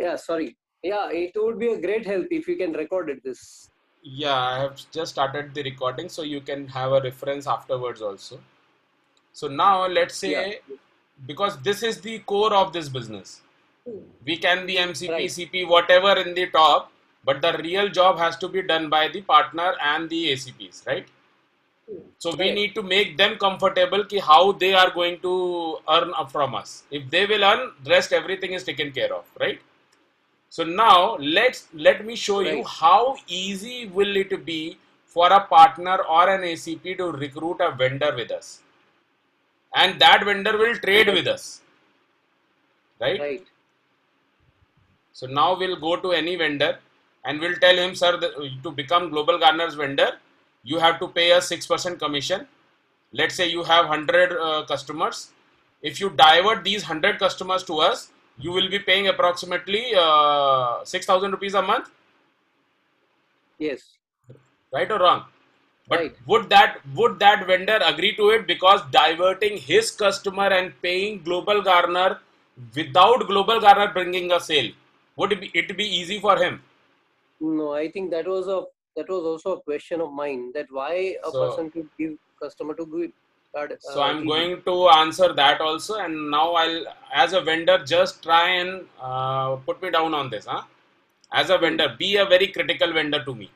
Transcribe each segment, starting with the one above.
Yeah, sorry. Yeah, it would be a great help if you can record it this. Yeah, I have just started the recording, so you can have a reference afterwards also. So now let's Yeah, say, because this is the core of this business, we can be MCP, right, CP, whatever in the top, but the real job has to be done by the partner and the ACPs, right? So we right, need to make them comfortable ki how they are going to earn from us. If they will earn, rest everything is taken care of, right? So now let me show you right, how easy will it be for a partner or an ACP to recruit a vendor with us, and that vendor will trade right, with us, right? right, So now we'll go to any vendor and we'll tell him, sir, to become Global Garner's vendor, you have to pay us 6% commission. Let's say you have 100 customers. If you divert these 100 customers to us, you will be paying approximately 6,000 rupees a month, yes, right or wrong? But right. would that vendor agree to it, because diverting his customer and paying Global Garner without Global Garner bringing a sale, would it be easy for him? No, I think that was also a question of mine, that why a So person could give customer to give card so I'm GG. going to answer that also, and now I'll, as a vendor, just try and put me down on this, huh? As a Hmm. vendor, be a very critical vendor to me.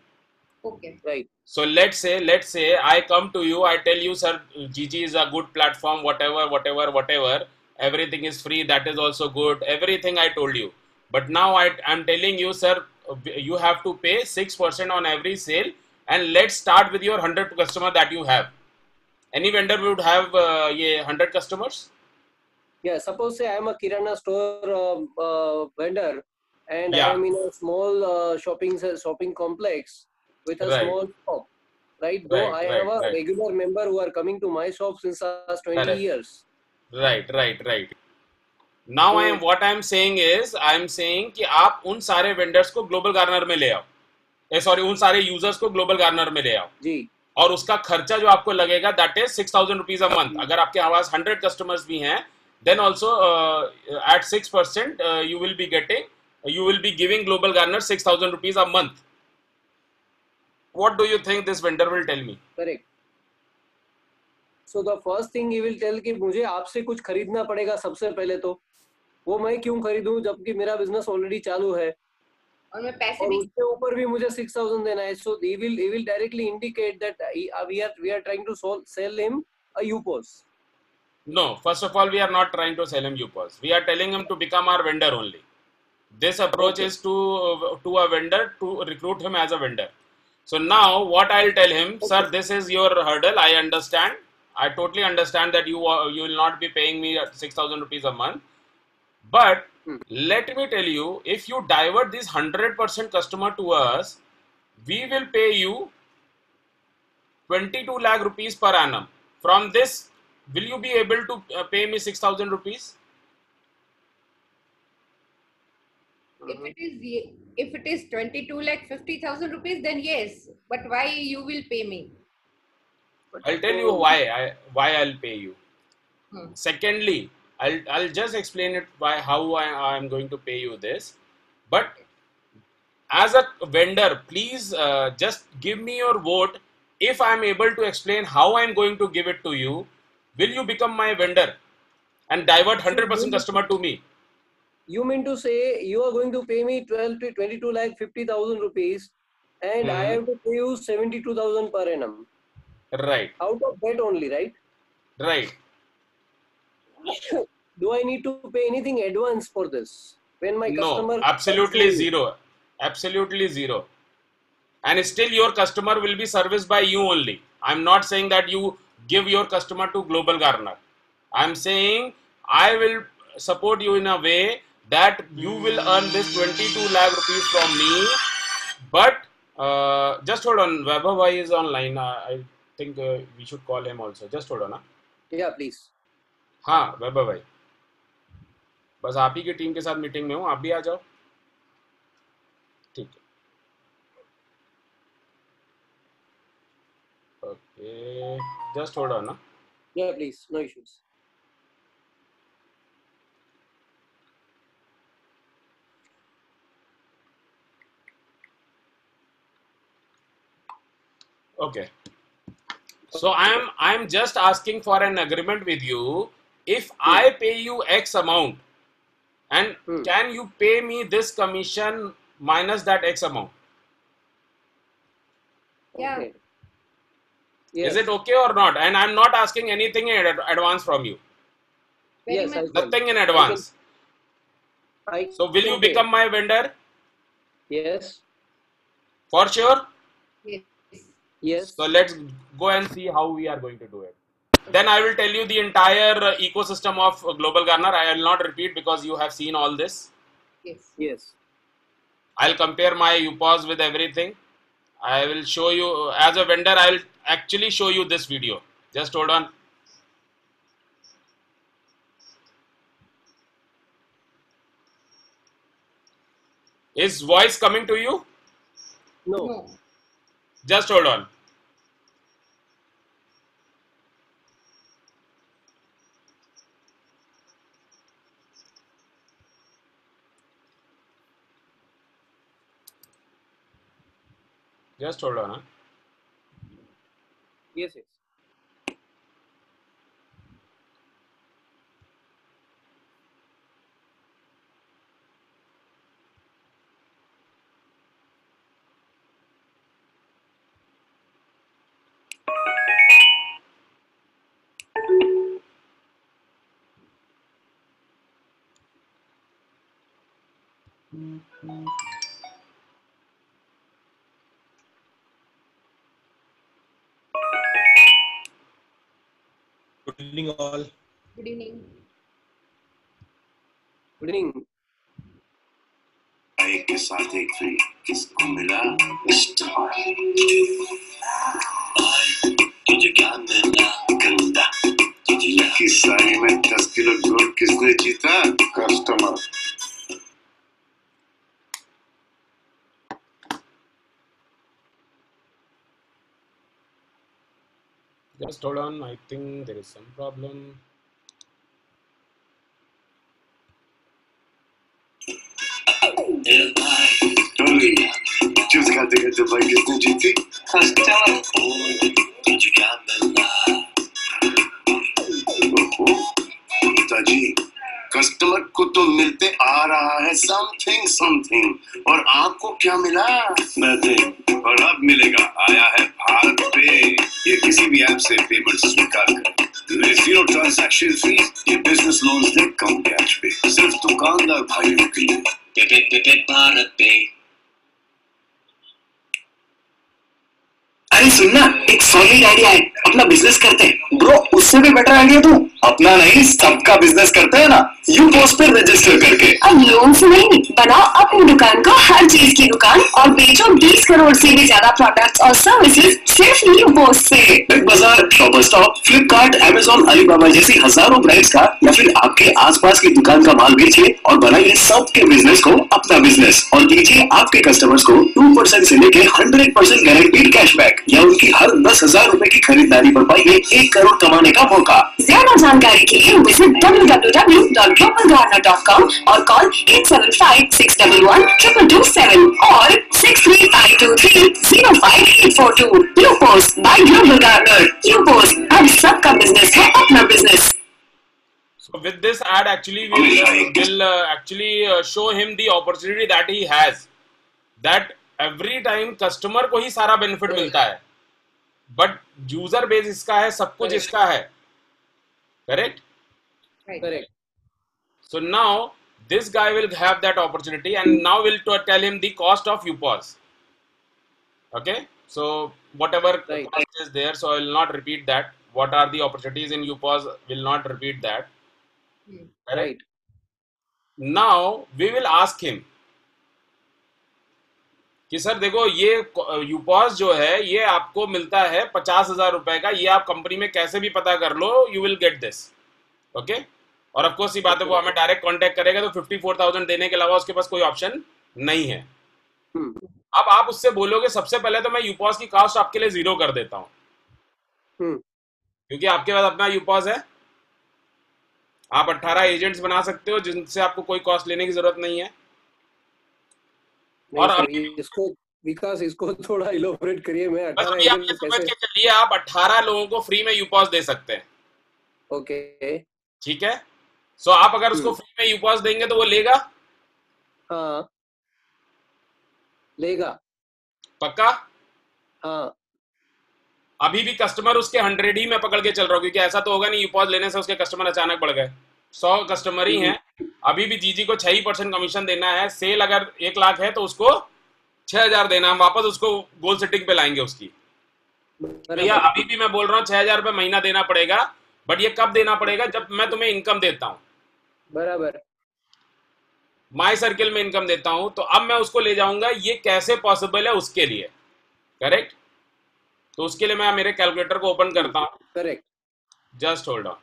Okay. Right, So let's say I come to you, I tell you, sir, GG is a good platform, whatever. Everything is free, that is also good. Everything I told you. But now I'm telling you, sir, you have to pay 6% on every sale, and let's start with your 100 customer that you have. Any vendor would have 100 customers? yeah. Suppose say I am a kirana store vendor, and I Yeah, am in a small shopping complex with a right, small shop. Right, though right, I have right, a right. regular member who are coming to my shop since last 20 Correct. years. Right. Now So what I am saying is, I am saying कि आप उन सारे vendors को global garner में ले आओ, sorry उन सारे users को global garner में ले आओ, जी, और उसका खर्चा जो आपको लगेगा that is 6,000 rupees a month. अगर आपके पास 100 customers भी हैं, then also at 6% you will be giving global garner 6,000 rupees a month. What do you think this vendor will tell me? Correct. So the first thing he will tell कि मुझे आपसे कुछ खरीदना पड़ेगा सबसे पहले, तो वो मैं क्यों खरीदूं जबकि मेरा बिजनेस ऑलरेडी चालू है और मैं पैसे और भी उसके ऊपर भी मुझे 6,000 देना है. सो he will directly indicate that we are trying to sell him a UPOS. No, first of all, we are not trying to sell him UPOS. We are telling him to become our vendor only. This approach Okay, is to a vendor, to recruit him as a vendor. So now what I'll tell him, okay, sir, this is your hurdle. I understand. I totally understand that you will not be paying me 6,000 rupees a month. But hmm. let me tell you, if you divert this 100% customer to us, we will pay you 22 lakh rupees per annum. From this, will you be able to pay me 6,000 rupees? if Mhm. it is if it is 22 lakh 50,000 rupees, then yes. But why you will pay me? But I'll tell you so why I'll pay you. Hmm. Secondly, I'll just explain it by how I'm going to pay you this. But Okay. as a vendor, please just give me your vote. If I'm able to explain how I'm going to give it to you, will you become my vendor and divert so 100% customer to me? you mean to say you are going to pay me 12 to 22 lakh 50,000 rupees, and I Hmm. have to pay you 72,000 per annum Right, out of that only, right? right. Do I need to pay anything advance for this when my No, customer comes to absolutely me? zero. Absolutely zero. And still your customer will be serviced by you only. I'm not saying that you give your customer to Global Garner. I'm saying I will support you in a way that you will earn this 22 lakh rupees from me. But just hold on, Vaibhav bhai is online. I think we should call him also. Just hold on. Yeah, please. हाँ वैभव भाई, बस आप ही की team के साथ meeting में हूँ, आप भी आ जाओ. ठीक है. Okay, just hold on. Yeah, please. No issues. Okay. So I'm just asking for an agreement with you. If I pay you X amount, and can you pay me this commission minus that X amount? Yeah. Okay. Is Yes. it okay or not? And I'm not asking anything in advance from you. Very Yes, much. I can. Nothing in advance. I So will can you pay. become my vendor? Yes. For sure. Yes. Yes. So let's go and see how we are going to do it. Then I will tell you the entire ecosystem of Global Garner. I will not repeat because you have seen all this. Yes. Yes. I'll compare my UPOS with everything. I will show you as a vendor. I will actually show you this video. Just hold on. Is voice coming to you? No. No. Just hold on. Just hold on. Huh? Yes. Yes. Good evening, all. Good evening. Good evening. एक के साथ एक free किसको मिला star तुझे क्या मिला गंदा तुझे लकी साड़ी में 10 किलो गोल्ड किसने जीता customer Just hold on. I think there is some problem. Juice खाते खाते भाई किसने जीती कस्टमर तुझे क्या मिला पिताजी कस्टमर को तो मिलते आ रहा है समथिंग समथिंग और आपको क्या मिला नथिंग और अब मिलेगा आया है भारत पे ये किसी भी ऐप से पेमेंट स्वीकार करें जीरो ट्रांजैक्शन फीस ये बिजनेस लोन्स दे कम कैश पे सिर्फ दुकानदार भाइयों के लिए पे भारत पे अरे सुनना एक सॉलिड आइडिया है अपना बिजनेस करते हैं ब्रो उससे भी बेटर आइडिया तू अपना नहीं सबका बिजनेस करते हैं ना यूपोस पे रजिस्टर करके अब लोन से नहीं बनाओ अपनी दुकान को हर चीज की दुकान और बेचो 20 करोड़ से भी ज्यादा प्रोडक्ट्स और सर्विसेज सिर्फ यूपोस से बिग बाजार shopper stop Flipkart Amazon Alibaba जैसी हजारों ब्रांड्स का या फिर आपके आसपास की दुकान का माल बेचिए और बनाइए सबके बिजनेस को अपना बिजनेस और दीजिए आपके कस्टमर्स को 2% से लेके 100% गारंटीड कैशबैक या उनकी हर 10,000 रुपए की खरीदारी पर पाइए 1 करोड़ कमाने का मौका। ज्यादा जानकारी के लिए विजिट www.globalgarner.com और कॉल 875-611-2227 और 63523-05842। यूपोस बाय ग्लोबल गार्नर। यूपोस अब सबका बिजनेस है अपना business. So with this ad, actually will actually show him the opportunity that he has. That every time customer को ही सारा benefit मिलता है, but user base इसका है, सब कुछ इसका है, correct? Right. Correct. So now this guy will have that opportunity, and now we'll tell him the cost of UPOS. Okay, so whatever Right. cost is there, so I will not repeat that. What are the opportunities in UPOS? Will not repeat that. Correct? Right. Now we will ask him कि sir देखो ये यूपॉस जो है ये आपको मिलता है 50,000 रुपए का, ये आप कंपनी में कैसे भी पता कर लो, you will get this. Okay, और ऑफ कोर्स ये बात है वो हमें डायरेक्ट कांटेक्ट करेगा तो 54,000 देने के अलावा उसके पास कोई ऑप्शन नहीं है। अब आप उससे बोलोगे सबसे पहले तो मैं यूपॉस की कॉस्ट आपके लिए 0 कर देता हूं, क्योंकि आपके पास अपना यूपॉस है, आप 18 एजेंट्स बना सकते हो जिनसे आपको कोई कॉस्ट लेने की जरूरत नहीं है। और नहीं, इसको विकास इसको थोड़ा इलोबरेट करिए। मैं बस 18 अभी आप ये एमएल समझ कैसे? के चलिए, आप 18 लोगों को फ्री में यूपॉस दे सकते हैं। ओके। ठीक है, सो आप अगर उसको फ्री में यूपॉस देंगे तो वो लेगा? हाँ लेगा। पक्का? हाँ अभी भी कस्टमर उसके 100 ही मैं पकड़ के चल रहा हूँ, क्योंकि ऐसा तो होगा नहीं यूपॉस लेने से उसके कस्टमर अचानक बढ़ गए। 100 कस्टमर ही हैं। अभी भी जीजी को 6% कमीशन देना है। सेल अगर 1 लाख है तो उसको 6,000 देना। हम वापस उसको गोल सेटिंग पे लाएंगे उसकी। भैया अभी भी मैं बोल रहा हूँ 6,000 रुपये महीना देना पड़ेगा, बट ये कब देना पड़ेगा? जब मैं तुम्हें इनकम देता हूँ, बराबर। माई सर्किल में इनकम देता हूं, तो अब मैं उसको ले जाऊंगा। ये कैसे पॉसिबल है उसके लिए, करेक्ट? तो उसके लिए मैं मेरे कैलकुलेटर को ओपन करता हूं। करेक्ट। Just hold on.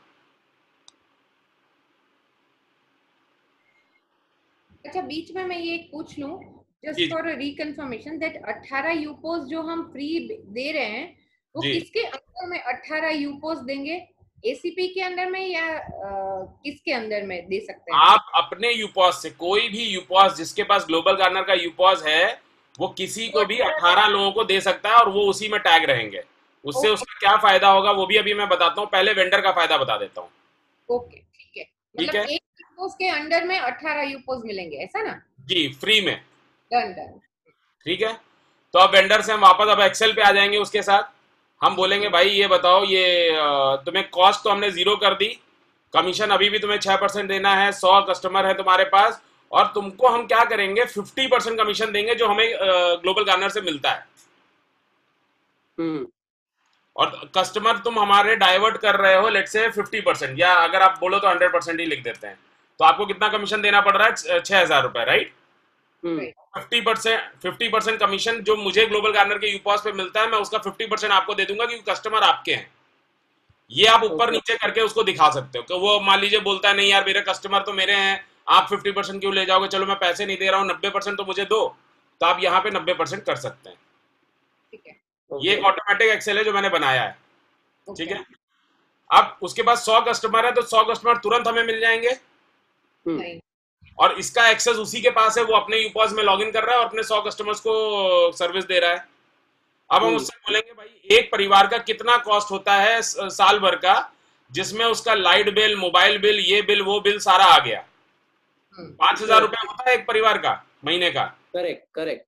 अच्छा, बीच में मैं ये एक पूछ लूं, जी। जस्ट फॉर रिकन्फर्मेशन, दैट 18 यूपोस जो हम फ्री दे रहे हैं वो जी। किसके अंदर में 18 यूपोस देंगे? एसीपी के अंदर में या किसके अंदर में दे सकते हैं? आप अपने यूपॉस से, कोई भी यूपॉस जिसके पास ग्लोबल गार्नर का यूपॉस है, वो किसी को भी 18 लोगों को दे सकता है और वो उसी में टैग रहेंगे। उससे उसका क्या फायदा होगा वो भी अभी मैं बताता हूँ। पहले वेंडर का फायदा बता देता हूँ। ओके, ठीक है। ठीक मतलब है? एक यूपोस के अंडर में 18 यूपोस मिलेंगे, ऐसा ना? जी, फ्री में। Done done. ठीक है, तो अब वेंडर से हम वापस अब एक्सेल पे आ जाएंगे। उसके साथ हम बोलेंगे भाई ये बताओ, ये तुम्हें कॉस्ट तो हमने 0 कर दी, कमीशन अभी भी तुम्हें 6% देना है, 100 कस्टमर है तुम्हारे पास, और तुमको हम क्या करेंगे 50% कमीशन देंगे जो हमें ग्लोबल गार्नर से मिलता है। और कस्टमर तुम हमारे डाइवर्ट कर रहे हो लेट से 50%, या अगर आप बोलो तो 100% ही लिख देते हैं। तो आपको कितना कमीशन देना पड़ रहा है? 6,000 रुपए, राइट? 50% कमीशन जो मुझे ग्लोबल गार्नर के यूपॉस पे मिलता है, मैं उसका 50% आपको दे दूंगा, क्योंकि कस्टमर आपके हैं। ये आप ऊपर नीचे करके उसको दिखा सकते हो कि वो मान लीजिए बोलता है नहीं यार मेरे कस्टमर तो मेरे हैं, आप 50% क्यों ले जाओगे, चलो मैं पैसे नहीं दे रहा हूँ, 90% तो मुझे दो, तो आप यहाँ पे 90% कर सकते हैं। ठीक है, ये एक ऑटोमेटिक एक्सेल है जो मैंने बनाया है। ठीक है, अब उसके बाद 100 कस्टमर है तो 100 कस्टमर तुरंत हमें मिल जाएंगे, नहीं और इसका एक्सेस उसी के पास है। वो अपने यूपॉस में लॉगिन कर रहा है और अपने 100 कस्टमर्स को सर्विस दे रहा है। अब हम उससे बोलेंगे भाई एक परिवार का कितना कॉस्ट होता है साल भर का, जिसमें उसका लाइट बिल, मोबाइल बिल, ये बिल, वो बिल सारा आ गया। 5,000 रुपए होता है एक परिवार का महीने का। Correct correct.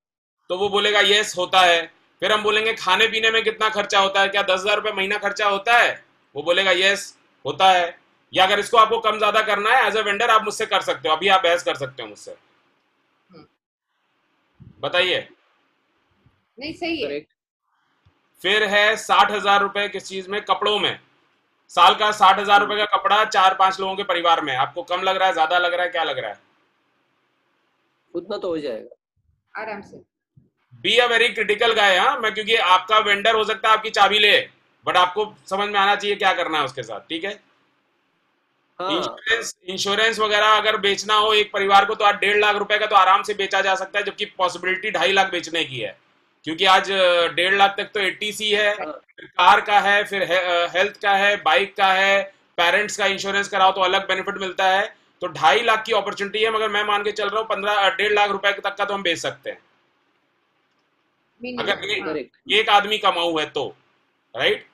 तो वो बोलेगा यस होता है। फिर हम बोलेंगे खाने पीने में कितना खर्चा होता है, क्या 10,000 रुपए महीना खर्चा होता है? वो बोलेगा यस होता है। या अगर इसको आपको कम ज्यादा करना है एज अ वेंडर आप मुझसे कर सकते हो, अभी आप बहस कर सकते हो मुझसे, बताइए। नहीं, सही है। फिर है 60,000 रुपए किस चीज में? कपड़ों में। साल का 60,000 रुपए का कपड़ा 4-5 लोगों के परिवार में। आपको कम लग रहा है, ज्यादा लग रहा है, क्या लग रहा है? उतना तो हो जाएगा आराम से। बी अ वेरी क्रिटिकल गाय। हाँ, मैं क्योंकि आपका वेंडर हो सकता है आपकी चाबी ले, बट आपको समझ में आना चाहिए क्या करना है उसके साथ। ठीक है, इंश्योरेंस वगैरह अगर बेचना हो एक परिवार को तो आज 1.5 लाख रुपए का तो आराम से बेचा जा सकता है, जबकि पॉसिबिलिटी 2.5 लाख बेचने की है, क्योंकि आज 1.5 लाख तक तो 80C है, कार का है, फिर हेल्थ का है, बाइक का है, पेरेंट्स का इंश्योरेंस कराओ तो अलग बेनिफिट मिलता है। तो 2.5 लाख की अपॉर्चुनिटी है, मगर मैं मान के चल रहा हूँ 1.5 लाख रुपए तक का तो हम बेच सकते हैं अगर एक आदमी कमाऊ है तो, राइट?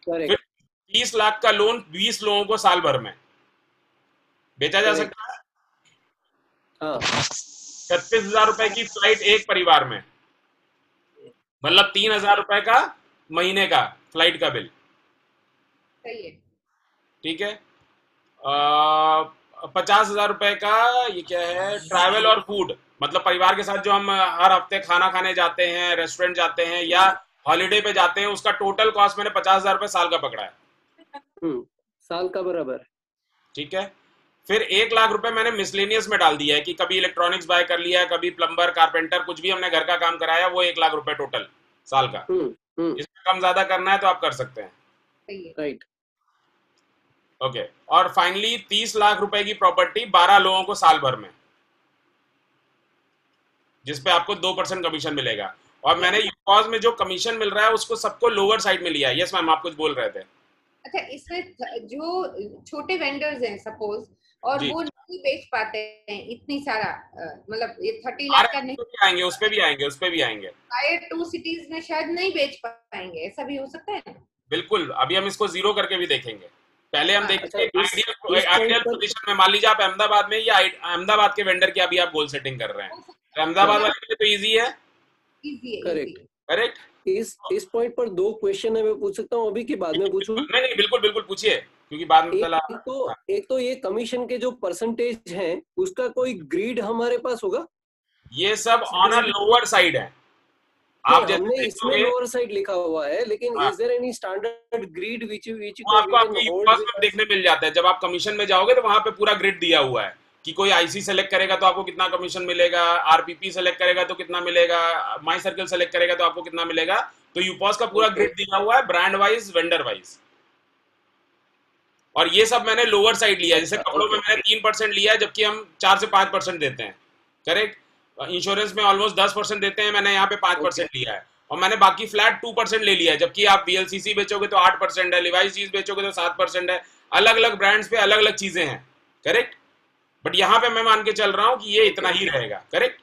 फिर 30 लाख का लोन 20 लोगों को साल भर में बेचा जा सकता है। 36,000 रुपए की फ्लाइट एक परिवार में, मतलब 3,000 रुपए का महीने का फ्लाइट का बिल। सही है। ठीक है, 50,000 रुपए का ये क्या है? ट्रैवल और फूड, मतलब परिवार के साथ जो हम हर हफ्ते खाना खाने जाते हैं, रेस्टोरेंट जाते हैं या हॉलीडे पे जाते हैं, उसका टोटल कॉस्ट मैंने 50,000 रुपए साल का पकड़ा है। साल का बराबर। ठीक है, फिर 1 लाख रुपए मैंने मिसलेनियस में डाल दिया है कि कभी इलेक्ट्रॉनिक्स बाय कर लिया, कभी प्लम्बर, कारपेंटर, कुछ भी हमने घर का काम कराया, वो 1 लाख रुपए टोटल साल का। इसमें कम ज्यादा करना है तो आप कर सकते हैं, राइट? ओके। और फाइनली 30 लाख रुपए की प्रॉपर्टी 12 लोगों को साल भर में, जिसपे आपको 2% कमीशन मिलेगा। और मैंने यूपॉस में जो कमीशन मिल रहा है उसको सबको लोअर साइड में लिया है। यस मैम, आप कुछ बोल रहे थे। अच्छा, इसमें जो छोटे वेंडर्स हैं सपोज, और जी वो नहीं बेच पाते हैं इतनी सारा, मतलब ये 30 आ लाख रहे का हैं, नहीं, उस पे भी आएंगे, उस पे भी आएंगे, उस पे भी आएंगे। टायर 2 सिटीज में शायद नहीं बेच पाएंगे, ऐसा भी हो सकता है ना। बिल्कुल, अभी हम इसको जीरो करके भी देखेंगे। पहले हम हाँ अच्छा, देखेंगे एक इस आइडियल पॉइंट पर पोजीशन में। मान लीजिए आप अहमदाबाद में, या अहमदाबाद के वेंडर की अभी आप गोल सेटिंग कर रहे हैं, हो तो सकता है, अहमदाबाद यहाँ वाले के लिए तो इजी है। इजी है, इजी करेक्ट। है। करेक्ट। इस पॉइंट पर दो क्वेश्चन है, मैं पूछ सकता हूँ अभी कि बाद में पूछूं? नहीं नहीं, बिल्कुल बिल्कुल पूछिए, क्योंकि बाद में पहला। हाँ, एक तो ये कमीशन के जो परसेंटेज हैं उसका कोई ग्रिड हमारे पास होगा? ये सब ऑन अ लोअर साइड है। नहीं, आप जैसे हमने इसमें देखोगे, लोअर साइड लिखा हुआ है, लेकिन हाँ, is there any standard grid which which वो आपको वी कैन आपके होल्ड यूपॉस विद में अस? देखने मिल जाता है। जब आप कमीशन में जाओगे तो वहां पे पूरा ग्रिड दिया हुआ है कि कोई आईसी सेलेक्ट करेगा तो आपको कितना कमीशन मिलेगा, आरपीपी सेलेक्ट करेगा तो कितना मिलेगा, माई सर्कल सेलेक्ट करेगा तो आपको कितना मिलेगा। तो यूपॉस का पूरा ओके, ग्रिड दिया हुआ है, ब्रांड वाइज, वेंडर वाइज। और ये सब मैंने लोअर साइड लिया है। जैसे अच्छा, कपड़ों में ओके, मैंने 3% लिया है, जबकि हम 4 से 5% देते हैं। करेक्ट। इंश्योरेंस में ऑलमोस्ट 10% देते हैं, मैंने यहाँ पे पांच ओके, परसेंट लिया है। और मैंने बाकी फ्लैट 2% ले लिया है, जबकि आप बीएलसीसी बेचोगे तो 8% है, लिवाइस जीन्स बेचोगे तो 7% है। अलग अलग ब्रांड्स पे अलग अलग चीजें हैं। करेक्ट। बट यहाँ पे मैं मान के चल रहा हूँ कि ये इतना ओके, ही रहेगा। करेक्ट।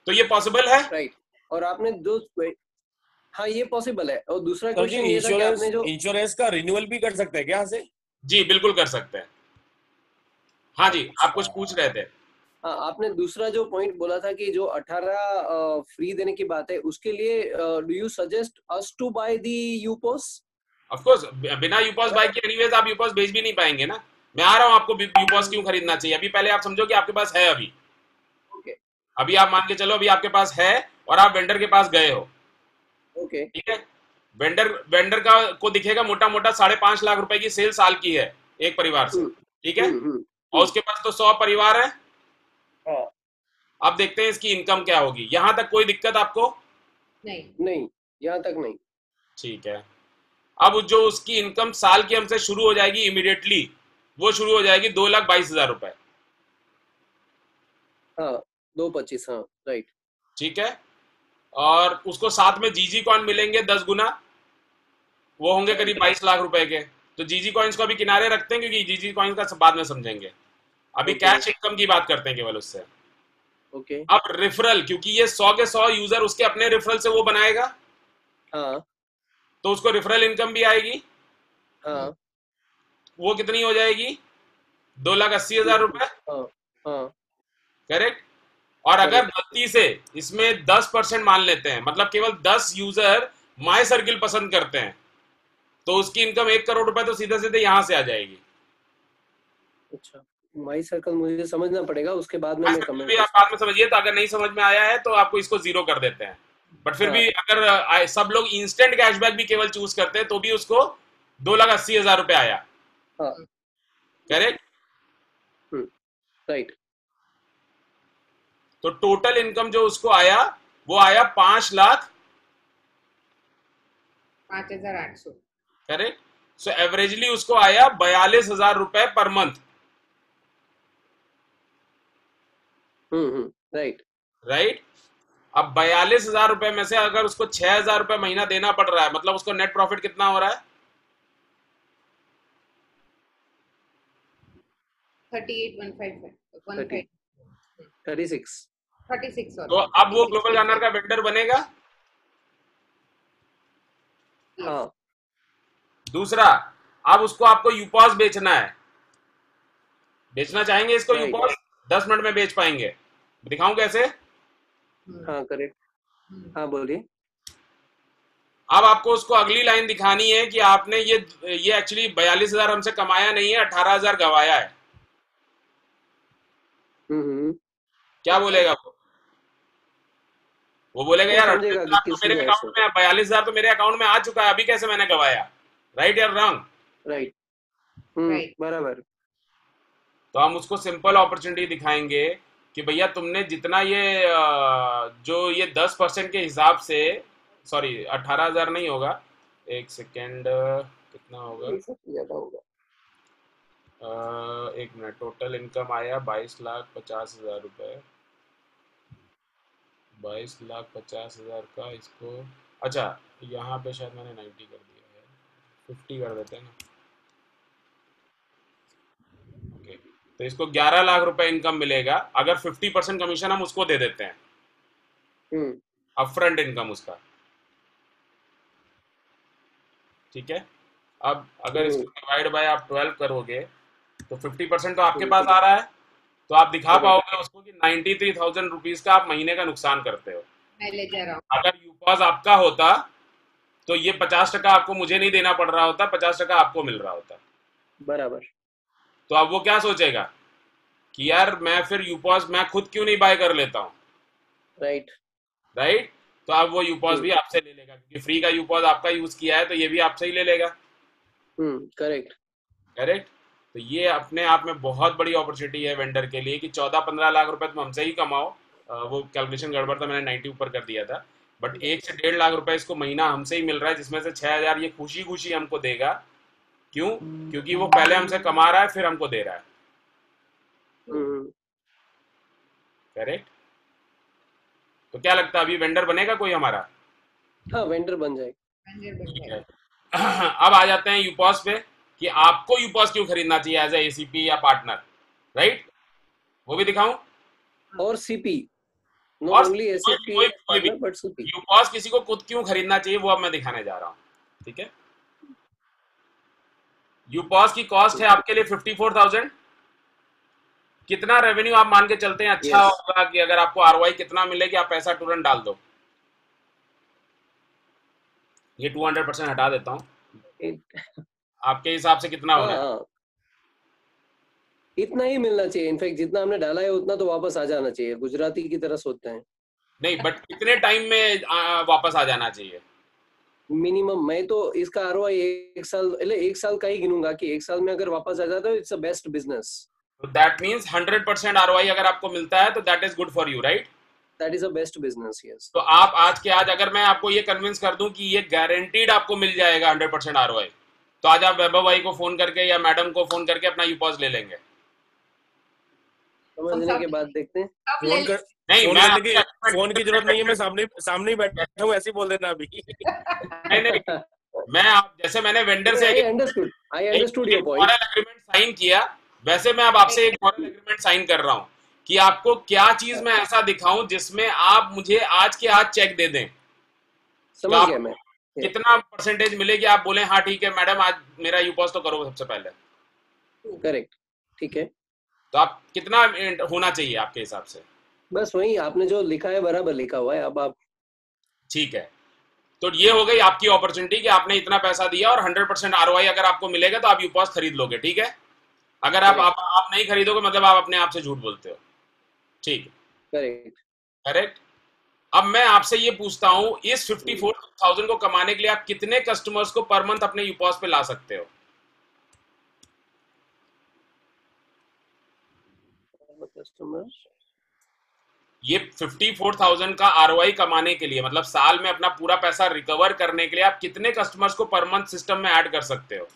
तो ये पॉसिबल है। राइट। और आपने दो, हाँ ये पॉसिबल है। और दूसरा सर जी, क्वेश्चन ये था कि इंश्योरेंस आपने जो, इंश्योरेंस का रिन्यूअल भी कर सकते हैं क्या यहाँ से? जी बिल्कुल कर सकते हैं। हाँ जी, आप अच्छा। कुछ पूछ रहे थे। हाँ आपने दूसरा जो पॉइंट बोला था कि जो 18 फ्री देने की बात है, उसके लिए do you suggest us to buy the UPOS? Of course, बिना यूपॉस बाइक के एनीवेज आप यूपॉस बेच भी नहीं पाएंगे ना। मैं आ रहा हूँ, आपको यूपॉस क्यों खरीदना चाहिए। अभी पहले आप समझो कि आपके पास है। अभी ओके, अभी आप मान के चलो, अभी आपके पास है और आप वेंडर के पास गए हो। ओके, ठीक है। वेंडर वेंडर का को दिखेगा मोटा मोटा 5.5 लाख रुपए की सेल साल की है एक परिवार से। हम्म, ठीक है। और हम्म, उसके पास तो 100 परिवार है। हाँ, अब देखते हैं इसकी इनकम क्या होगी। यहां तक कोई दिक्कत आपको? नहीं, नहीं, यहाँ तक नहीं। ठीक है। अब जो उसकी इनकम साल की हमसे शुरू हो जाएगी इमीडिएटली, वो शुरू हो जाएगी 2,22,000 रुपए। हाँ, 225, हाँ, राइट। ठीक है। और उसको साथ में जीजी कॉइन मिलेंगे 10 गुना, वो होंगे करीब 22 लाख रुपए के। तो जीजी कॉइन्स को अभी किनारे रखते हैं, क्योंकि जीजी कॉइन्स का बाद में समझेंगे। अभी ओके, कैश इनकम की बात करते हैं केवल उससे। ओके, अब रेफरल, क्योंकि ये 100 के 100 यूजर उसके अपने रेफरल से वो बनाएगा, हाँ, तो उसको रेफरल इनकम भी आएगी। हाँ, वो कितनी हो जाएगी? 2,80,000 रुपए। हाँ, हाँ, करेक्ट। और अगर करेक्ट, गलती से इसमें 10% मान लेते हैं, मतलब केवल 10 यूजर माई सर्किल पसंद करते हैं, तो उसकी इनकम 1 करोड़ रुपए तो सीधे सीधे यहां से आ जाएगी। अच्छा। माई सर्कल मुझे समझना पड़ेगा, उसके बाद में माई मैं सर्किल कमेंट भी कर आप सकता बाद में समझिए। तो अगर नहीं समझ में आया है तो आपको इसको जीरो कर देते हैं। बट फिर हूँ। भी हाँ, अगर सब लोग इंस्टेंट कैशबैक भी केवल चूज करते हैं, तो भी उसको 2,80,000 रुपए आया। हाँ, करेक्ट। राइट। तो टोटल इनकम जो उसको आया, वो आया 5 लाख। 5,800। करेक्ट। सो एवरेजली उसको आया 42,000 रुपए पर मंथ। राइट। राइट। अब 42,000 रुपए में से अगर उसको 6,000 रुपए महीना देना पड़ रहा है, मतलब उसको नेट प्रॉफिट कितना हो रहा है? 38,155 36। 36, तो सॉरी अब वो 36 ग्लोबल गार्नर का वेंडर बनेगा। हाँ, दूसरा, अब उसको आपको यूपॉस बेचना है। बेचना चाहेंगे इसको राइट। यूपॉस? 10 मिनट में बेच पाएंगे। दिखाऊं कैसे? हाँ, करेक्ट। हाँ, बोलिए। अब आपको उसको अगली लाइन दिखानी है कि आपने ये एक्चुअली 42,000 हमसे कमाया नहीं है, 18,000 गवाया है। हम्म, क्या बोलेगा वो बोलेगा वो यार समझेगा कि 38,000 तो किस मेरे लिए ऐसे। अकाउंट में है, 42,000 तो मेरे अकाउंट में आ चुका है, अभी कैसे मैंने गवाया? राइट या रॉन्ग? राइट। राइट। बराबर। तो हम उसको सिंपल अपॉर्चुनिटी दिखाएंगे कि भैया तुमने जितना जो ये 10% के हिसाब से, सॉरी 18,000 नहीं होगा, एक सेकेंड, कितना होगा? ये सब ज्यादा होगा। एक मिनट। टोटल इनकम आया 22,50,000 रुपए। 22,50,000 का इसको, अच्छा यहाँ पे शायद मैंने 90 कर दिया है, 50 कर देते हैं ना। ओके, तो इसको 11 लाख रुपए इनकम मिलेगा अगर 50% कमीशन हम उसको दे देते हैं, अपफ्रंट इनकम उसका। ठीक है, अब अगर इसको डिवाइड बाय आप 12 करोगे तो 50% तो आपके पास आ रहा है, तो आप दिखा पाओगे उसको कि 93,000 रुपीज का आप महीने का नुकसान करते हो। मैं ले जा रहा हूँ। अगर यूपॉज आपका होता तो ये 50% आपको मुझे नहीं देना पड़ रहा होता, 50% आपको मिल रहा होता। बराबर। तो अब वो क्या सोचेगा कि यार मैं फिर यूपॉज मैं खुद क्यों नहीं बाय कर लेता हूँ, राइट। राइट। तो अब वो यूपॉज भी आपसे ले लेगा, क्योंकि फ्री का यूपॉज आपका यूज किया है तो ये भी आपसे ही ले लेगा। करेक्ट। करेक्ट। तो ये अपने आप में बहुत बड़ी अपॉर्चुनिटी है वेंडर के लिए कि 14-15 लाख रुपए तुम हमसे ही कमाओ। वो कैलकुलेशन गड़बड़ था, मैंने 90 ऊपर कर दिया था, बट 1 से 1.5 लाख रुपए इसको महीना हमसे ही मिल रहा है, जिसमें से 6,000 ये खुशी खुशी हमको देगा। क्यों? क्योंकि वो पहले हमसे कमा रहा है फिर हमको दे रहा है। करेक्ट। तो क्या लगता है अभी वेंडर बनेगा कोई हमारा? हाँ, वेंडर बन जाएगा। वेंडर बन जाएगा। अब आ जाते हैं यूपॉस पे कि आपको यूपॉस क्यों खरीदना चाहिए एज ए एसीपी या पार्टनर, राइट? वो भी दिखाऊं? और सीपी, और not only ACP partner but CP. UPOS किसी को खुद क्यों खरीदना चाहिए वो अब मैं दिखाने जा रहा हूँ। ठीक है, यूपॉस की कॉस्ट है आपके लिए 54,000। कितना रेवेन्यू आप मान के चलते हैं अच्छा होगा कि अगर आपको आरओआई कितना मिले कि आप पैसा तुरंत डाल दो? ये 200% हटा देता हूँ, आपके हिसाब से कितना होना है? इतना ही मिलना चाहिए। इनफैक्ट जितना हमने डाला है उतना तो वापस आ जाना चाहिए, गुजराती की तरह सोचते हैं। नहीं, बट कितने टाइम में वापस आ जाना चाहिए? मिनिमम मैं तो इसका आरओआई 1 साल का ही गिनूंगा कि 1 साल में अगर वापस आ जाता है इट्स अ बेस्ट बिजनेस। तो दैट मींस 100% आरओआई अगर आपको मिलता है तो that is good for you, right? That is a best business, yes. तो आप आज के आज अगर मैं आपको ये कन्विंस कर दूं कि ये गारंटीड आपको मिल जाएगा 100% आरओआई, तो आज आप वैभव भाई को फोन करके या मैडम को फोन करके अपना यूपॉज ले लेंगे? समझने के बाद देखते हैं। नहीं, फोन की जरूरत नहीं है, मैं सामने ही बैठा हूँ, ऐसे ही बोल देना अभी। नहीं, मैं आप जैसे मैंने वेंडर से I understood your point. Agreement sign किया, वैसे मैं अब आपसे एक मॉरल एग्रीमेंट साइन कर रहा हूँ कि आपको क्या चीज मैं ऐसा दिखाऊं जिसमें आप मुझे आज के आज चेक दे दें। समझ गया मैं। कितना परसेंटेज मिले कि आप बोले हाँ ठीक है मैडम आज मेरा यूपॉज तो करो सबसे पहले। करेक्ट, ठीक है। तो आप कितना होना चाहिए आपके हिसाब से? बस वही आपने जो लिखा है बराबर लिखा हुआ है। अब आप ठीक है, तो ये हो गई आपकी अपॉर्चुनिटी कि आपने इतना पैसा दिया और 100% आरओआई अगर आपको मिलेगा तो आप यूपॉज खरीद लोगे। ठीक है, अगर आप नहीं खरीदोगे मतलब आप अपने आप से झूठ बोलते हो। ठीक है, करेक्ट। अब मैं आपसे ये पूछता हूं, इस 54,000 को कमाने के लिए आप कितने कस्टमर्स को पर मंथ अपने यूपॉज पे ला सकते हो? ये 54,000 का आरओआई कमाने के लिए मतलब साल में अपना पूरा पैसा रिकवर करने के लिए आप कितने कस्टमर्स को पर मंथ सिस्टम में ऐड कर सकते हो?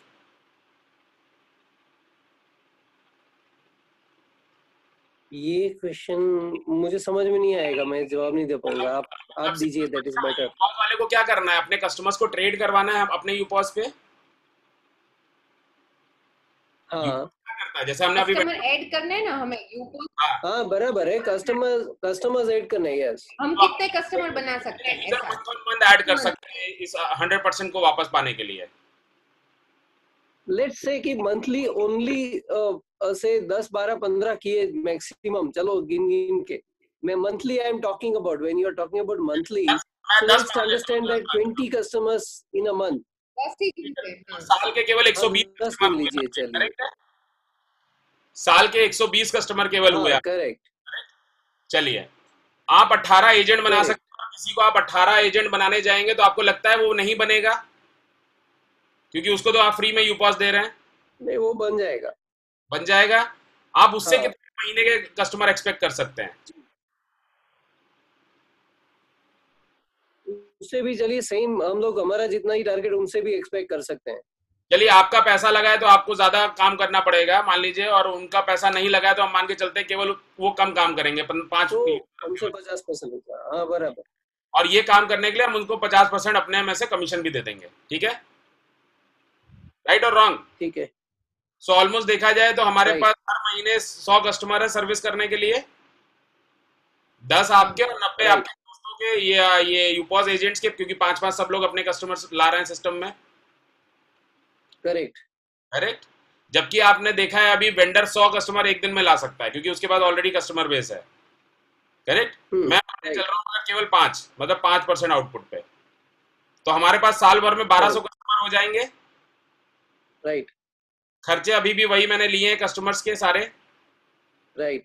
ये क्वेश्चन मुझे समझ में नहीं आएगा, मैं जवाब नहीं दे पाऊंगा। आप दीजिए, दैट इज बेटर। यूपॉज वाले को क्या करना है? अपने कस्टमर्स को ट्रेड करवाना है अपने यूपॉज पे। हाँ, करता है जैसे हमने अभी कस्टमर ऐड करने हैं ना हमें यूपॉज। हाँ बराबर है, कस्टमर्स ऐड करने हैं। यस, हम कितने कस्टमर बना सकते हैं ऐसा? मंथ ऐड कर सकते हैं इस 100% को वापस पाने के लिए। लेट्स से कि मंथली ओनली से 10 12 15 किए मैक्सिमम, चलो गिन के। मैं monthly I am talking about, when you are talking about monthly, so let's understand that 20 customers in a month. साल के केवल 120 कस्टमर लीजिए, चलिए। साल के 120 कस्टमर केवल हुए। करेक्ट। चलिए, आप 18 एजेंट बना सकते हो। किसी को आप 18 एजेंट बनाने जाएंगे तो आपको लगता है वो नहीं बनेगा, क्योंकि उसको तो आप फ्री में यूपॉज दे रहे हैं। नहीं, वो बन जाएगा। आप उससे कितने महीने के कस्टमर एक्सपेक्ट कर सकते हैं? उससे भी चलिए सेम, हम लोग हमारा जितना ही टारगेट उनसे भी एक्सपेक्ट कर सकते हैं। चलिए, आपका पैसा लगा है तो आपको ज्यादा काम करना पड़ेगा मान लीजिए, और उनका पैसा नहीं लगा है तो हम मान के चलते हैं केवल वो कम काम करेंगे 5 हमसे 50% होगा। हाँ बराबर। और ये काम करने के लिए हम उनको 50% अपने में से कमीशन भी दे देंगे। ठीक है, राइट और रॉन्ग? ठीक है, सो ऑलमोस्ट देखा जाए तो हमारे Right. पास हर महीने 100 कस्टमर है सर्विस करने के लिए, 10 आपके और 90 Right. आपके दोस्तों के, ये यूपॉज एजेंट्स के, क्योंकि 5-5 सब लोग अपने कस्टमर्स ला रहे हैं सिस्टम में, Correct. करेक्ट। जबकि आपने देखा है अभी वेंडर 100 कस्टमर एक दिन में ला सकता है, क्योंकि उसके पास ऑलरेडी कस्टमर बेस है, करेक्ट। मैं Right. चल रहा हूँ अगर केवल 5, मतलब 5% आउटपुट पे, तो हमारे पास साल भर में 1200 कस्टमर हो जाएंगे। Right. खर्चे अभी भी वही मैंने लिए हैं कस्टमर्स के सारे। Right.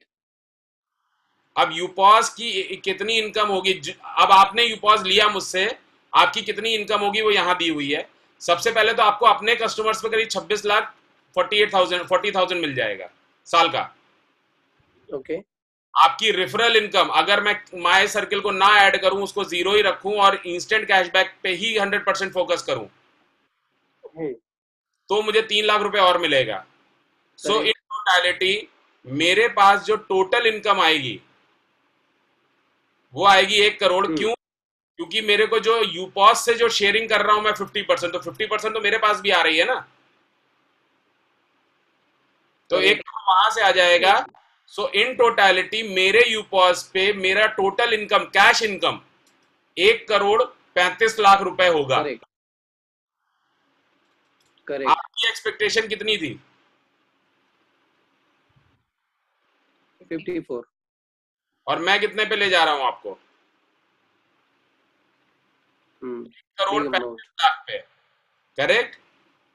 अब यूपॉज की कितनी इनकम होगी, अब आपने यूपॉज लिया मुझसे, आपकी कितनी इनकम होगी वो यहाँ दी हुई है। सबसे पहले तो आपको अपने कस्टमर्स पे करीब 26,48,000 मिल जाएगा साल का। Okay. आपकी रेफरल इनकम, अगर मैं माय सर्किल को ना ऐड करूं, उसको जीरो ही रखूं और इंस्टेंट कैशबैक पे ही 100% फोकस करूं, तो मुझे 3 लाख रुपए और मिलेगा। सो इन टोटलिटी मेरे पास जो टोटल इनकम आएगी वो आएगी 1 करोड़। क्यों? क्योंकि मेरे को जो यूपॉस से जो शेयरिंग कर रहा हूं मैं 50%, तो 50% तो मेरे पास भी आ रही है ना, तो 1 करोड़ वहां से आ जाएगा। सो इन टोटलिटी मेरे यूपॉस पे मेरा टोटल इनकम, कैश इनकम 1,35,00,000 रुपए होगा। Correct. Correct. आपकी एक्सपेक्टेशन कितनी थी? 54. और मैं कितने पे ले जा रहा हूं आपको? Crore Big amount. 35,00,000 पे, करेक्ट।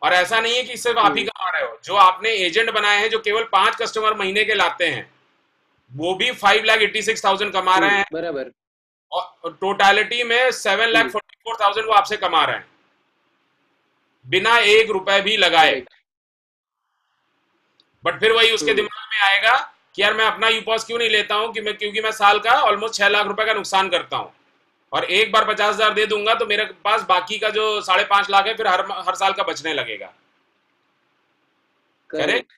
और ऐसा नहीं है कि सिर्फ आप ही कमा रहे हो, जो आपने एजेंट बनाए हैं जो केवल 5 कस्टमर महीने के लाते हैं, वो भी 5,86,000 कमा रहे हैं, बराबर. और टोटलिटी में 7,44,000 वो आपसे कमा रहे हैं बिना 1 रुपए भी लगाए। Right. बट फिर वही उसके दिमाग में आएगा कि यार मैं अपना यूपॉस क्यों नहीं लेता हूं, क्योंकि मैं साल का ऑलमोस्ट 6 लाख रुपए का नुकसान करता हूं, और एक बार 50,000 दे दूंगा तो मेरे पास बाकी का जो 5.5 लाख है फिर हर साल का बचने लगेगा, करेक्ट।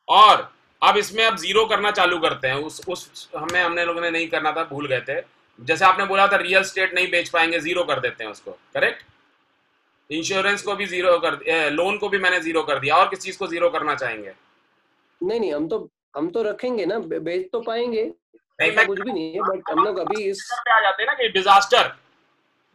और अब इसमें अब जीरो करना चालू करते हैं, हमने लोगों ने नहीं करना था, भूल गए थे। जैसे आपने बोला था रियल स्टेट नहीं बेच पाएंगे, जीरो कर देते हैं उसको, करेक्ट। इंश्योरेंस को भी जीरो कर, लोन को भी मैंने जीरो कर दिया। और किस चीज को जीरो करना चाहेंगे? नहीं, हम तो रखेंगे ना, बेच तो पाएंगे, ऐसा कुछ भी नहीं है, बट हम लोग अभी इस पे आ जाते हैं ना कि डिजास्टर।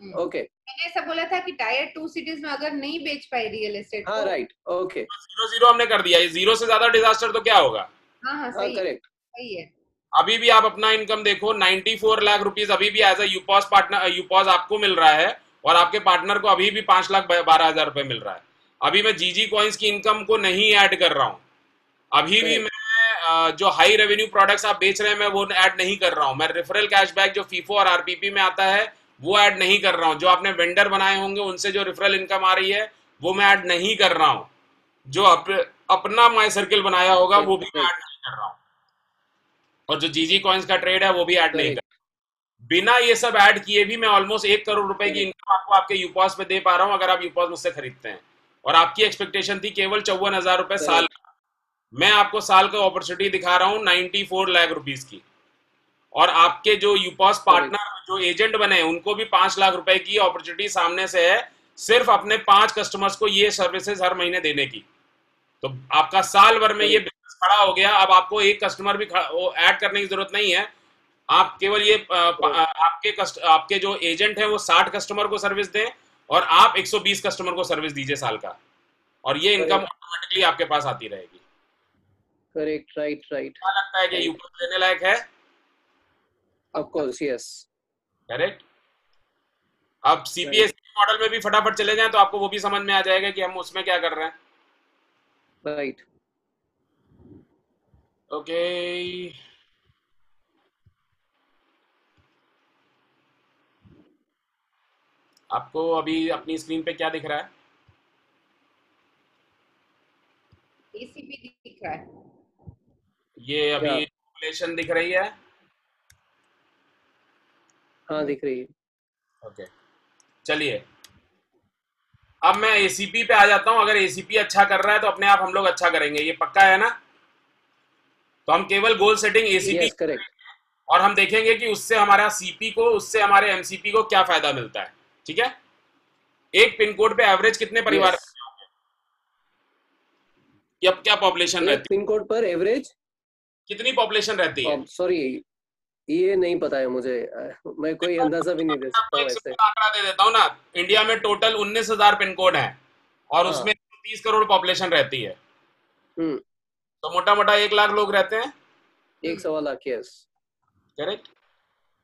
ओके, मैंने ऐसा बोला था कि टायर 2 सिटीज में अगर नहीं बेच पाए रियल एस्टेट, हाँ राइट, ओके, जीरो जीरो हमने कर दिया। जीरो से ज्यादा डिजास्टर तो क्या होगा? हाँ सही, करेक्ट, सही है। अभी भी आप अपना इनकम देखो, 94 लाख रुपीस अभी भी एज अ यूपॉस पार्टनर, यूपॉस आपको मिल रहा है, और आपके पार्टनर को अभी भी 5,12,000 रुपए मिल रहा है। अभी मैं जीजी कॉइन्स की इनकम को नहीं ऐड कर रहा हूं, अभी भी मैं जो हाई रेवेन्यू प्रोडक्ट्स आप बेच रहे हैं मैं वो ऐड नहीं कर रहा हूं। मैं रेफरल कैशबैक जो फीफो और आरपीपी में आता है वो ऐड नहीं कर रहा हूं। जो आपने वेंडर बनाए होंगे उनसे जो रेफरल इनकम आ रही है वो मैं ऐड नहीं कर रहा हूं। जो अपना माई सर्किल बनाया होगा वो भी मैं ऐड नहीं कर रहा हूं, और जो जीजी कॉइन्स का ट्रेड है वो भी ऐड नहीं कर रहा हूं। बिना ये सब ऐड किए भी मैं ऑलमोस्ट 1 करोड़ रुपए की इनकम आपको आपके यूपॉस पे दे पा रहा हूं, अगर आप यूपॉस मुझसे खरीदते हैं। और आपकी एक्सपेक्टेशन थी केवल 54,000 रुपए साल। मैं आपको साल का अपॉर्चुनिटी दिखा रहा हूं 94 लाख रुपीस की, और आपके जो यूपॉस पार्टनर जो एजेंट बने उनको भी 5 लाख रुपए की अपॉर्चुनिटी सामने से है, सिर्फ अपने 5 कस्टमर्स को ये सर्विसेज हर महीने देने की। तो आपका साल भर में ये बिजनेस खड़ा हो गया। अब आपको एक कस्टमर भी ऐड करने की जरूरत नहीं है। आप केवल ये आपके जो एजेंट है वो 60 कस्टमर को सर्विस दें और आप 120 कस्टमर को सर्विस दीजिए साल का, और ये इनकम ऑटोमेटिकली आपके पास आती रहेगी। Correct, right. क्या लगता है कि यूपॉस लेने लायक है? Of course, yes, correct. अब सीपीएस मॉडल में भी फटाफट चले जाएं तो आपको वो भी समझ में आ जाएगा कि हम उसमें क्या कर रहे हैं। राइट, ओके, आपको अभी अपनी स्क्रीन पे क्या दिख रहा है? एसीपी दिख रहा है। ये अभी कैलकुलेशन दिख रही है? हाँ दिख रही है। ओके, चलिए अब मैं एसीपी पे आ जाता हूं। अगर एसीपी अच्छा कर रहा है तो अपने आप हम लोग अच्छा करेंगे, ये पक्का है ना? तो हम केवल गोल सेटिंग एसीपी करेक्ट, और हम देखेंगे कि उससे हमारा सीपी को, उससे हमारे एमसीपी को क्या फायदा मिलता है। ठीक है, एक पिन कोड पे एवरेज कितने परिवार अब क्या पॉपुलेशन रहती पिन कोड पर एवरेज है? कितनी पॉपुलेशन रहती है? सॉरी, ये नहीं पता है मुझे, मैं कोई अंदाजा भी नहीं दे सकता हूँ एक ऐसे। सिंपल आंकड़ा दे देता हूँ ना, इंडिया में टोटल 19,000 पिन कोड है और उसमें 30 करोड़ पॉपुलेशन रहती है, तो मोटा मोटा 1 लाख लोग रहते हैं। 1 लाख, यस करेक्ट।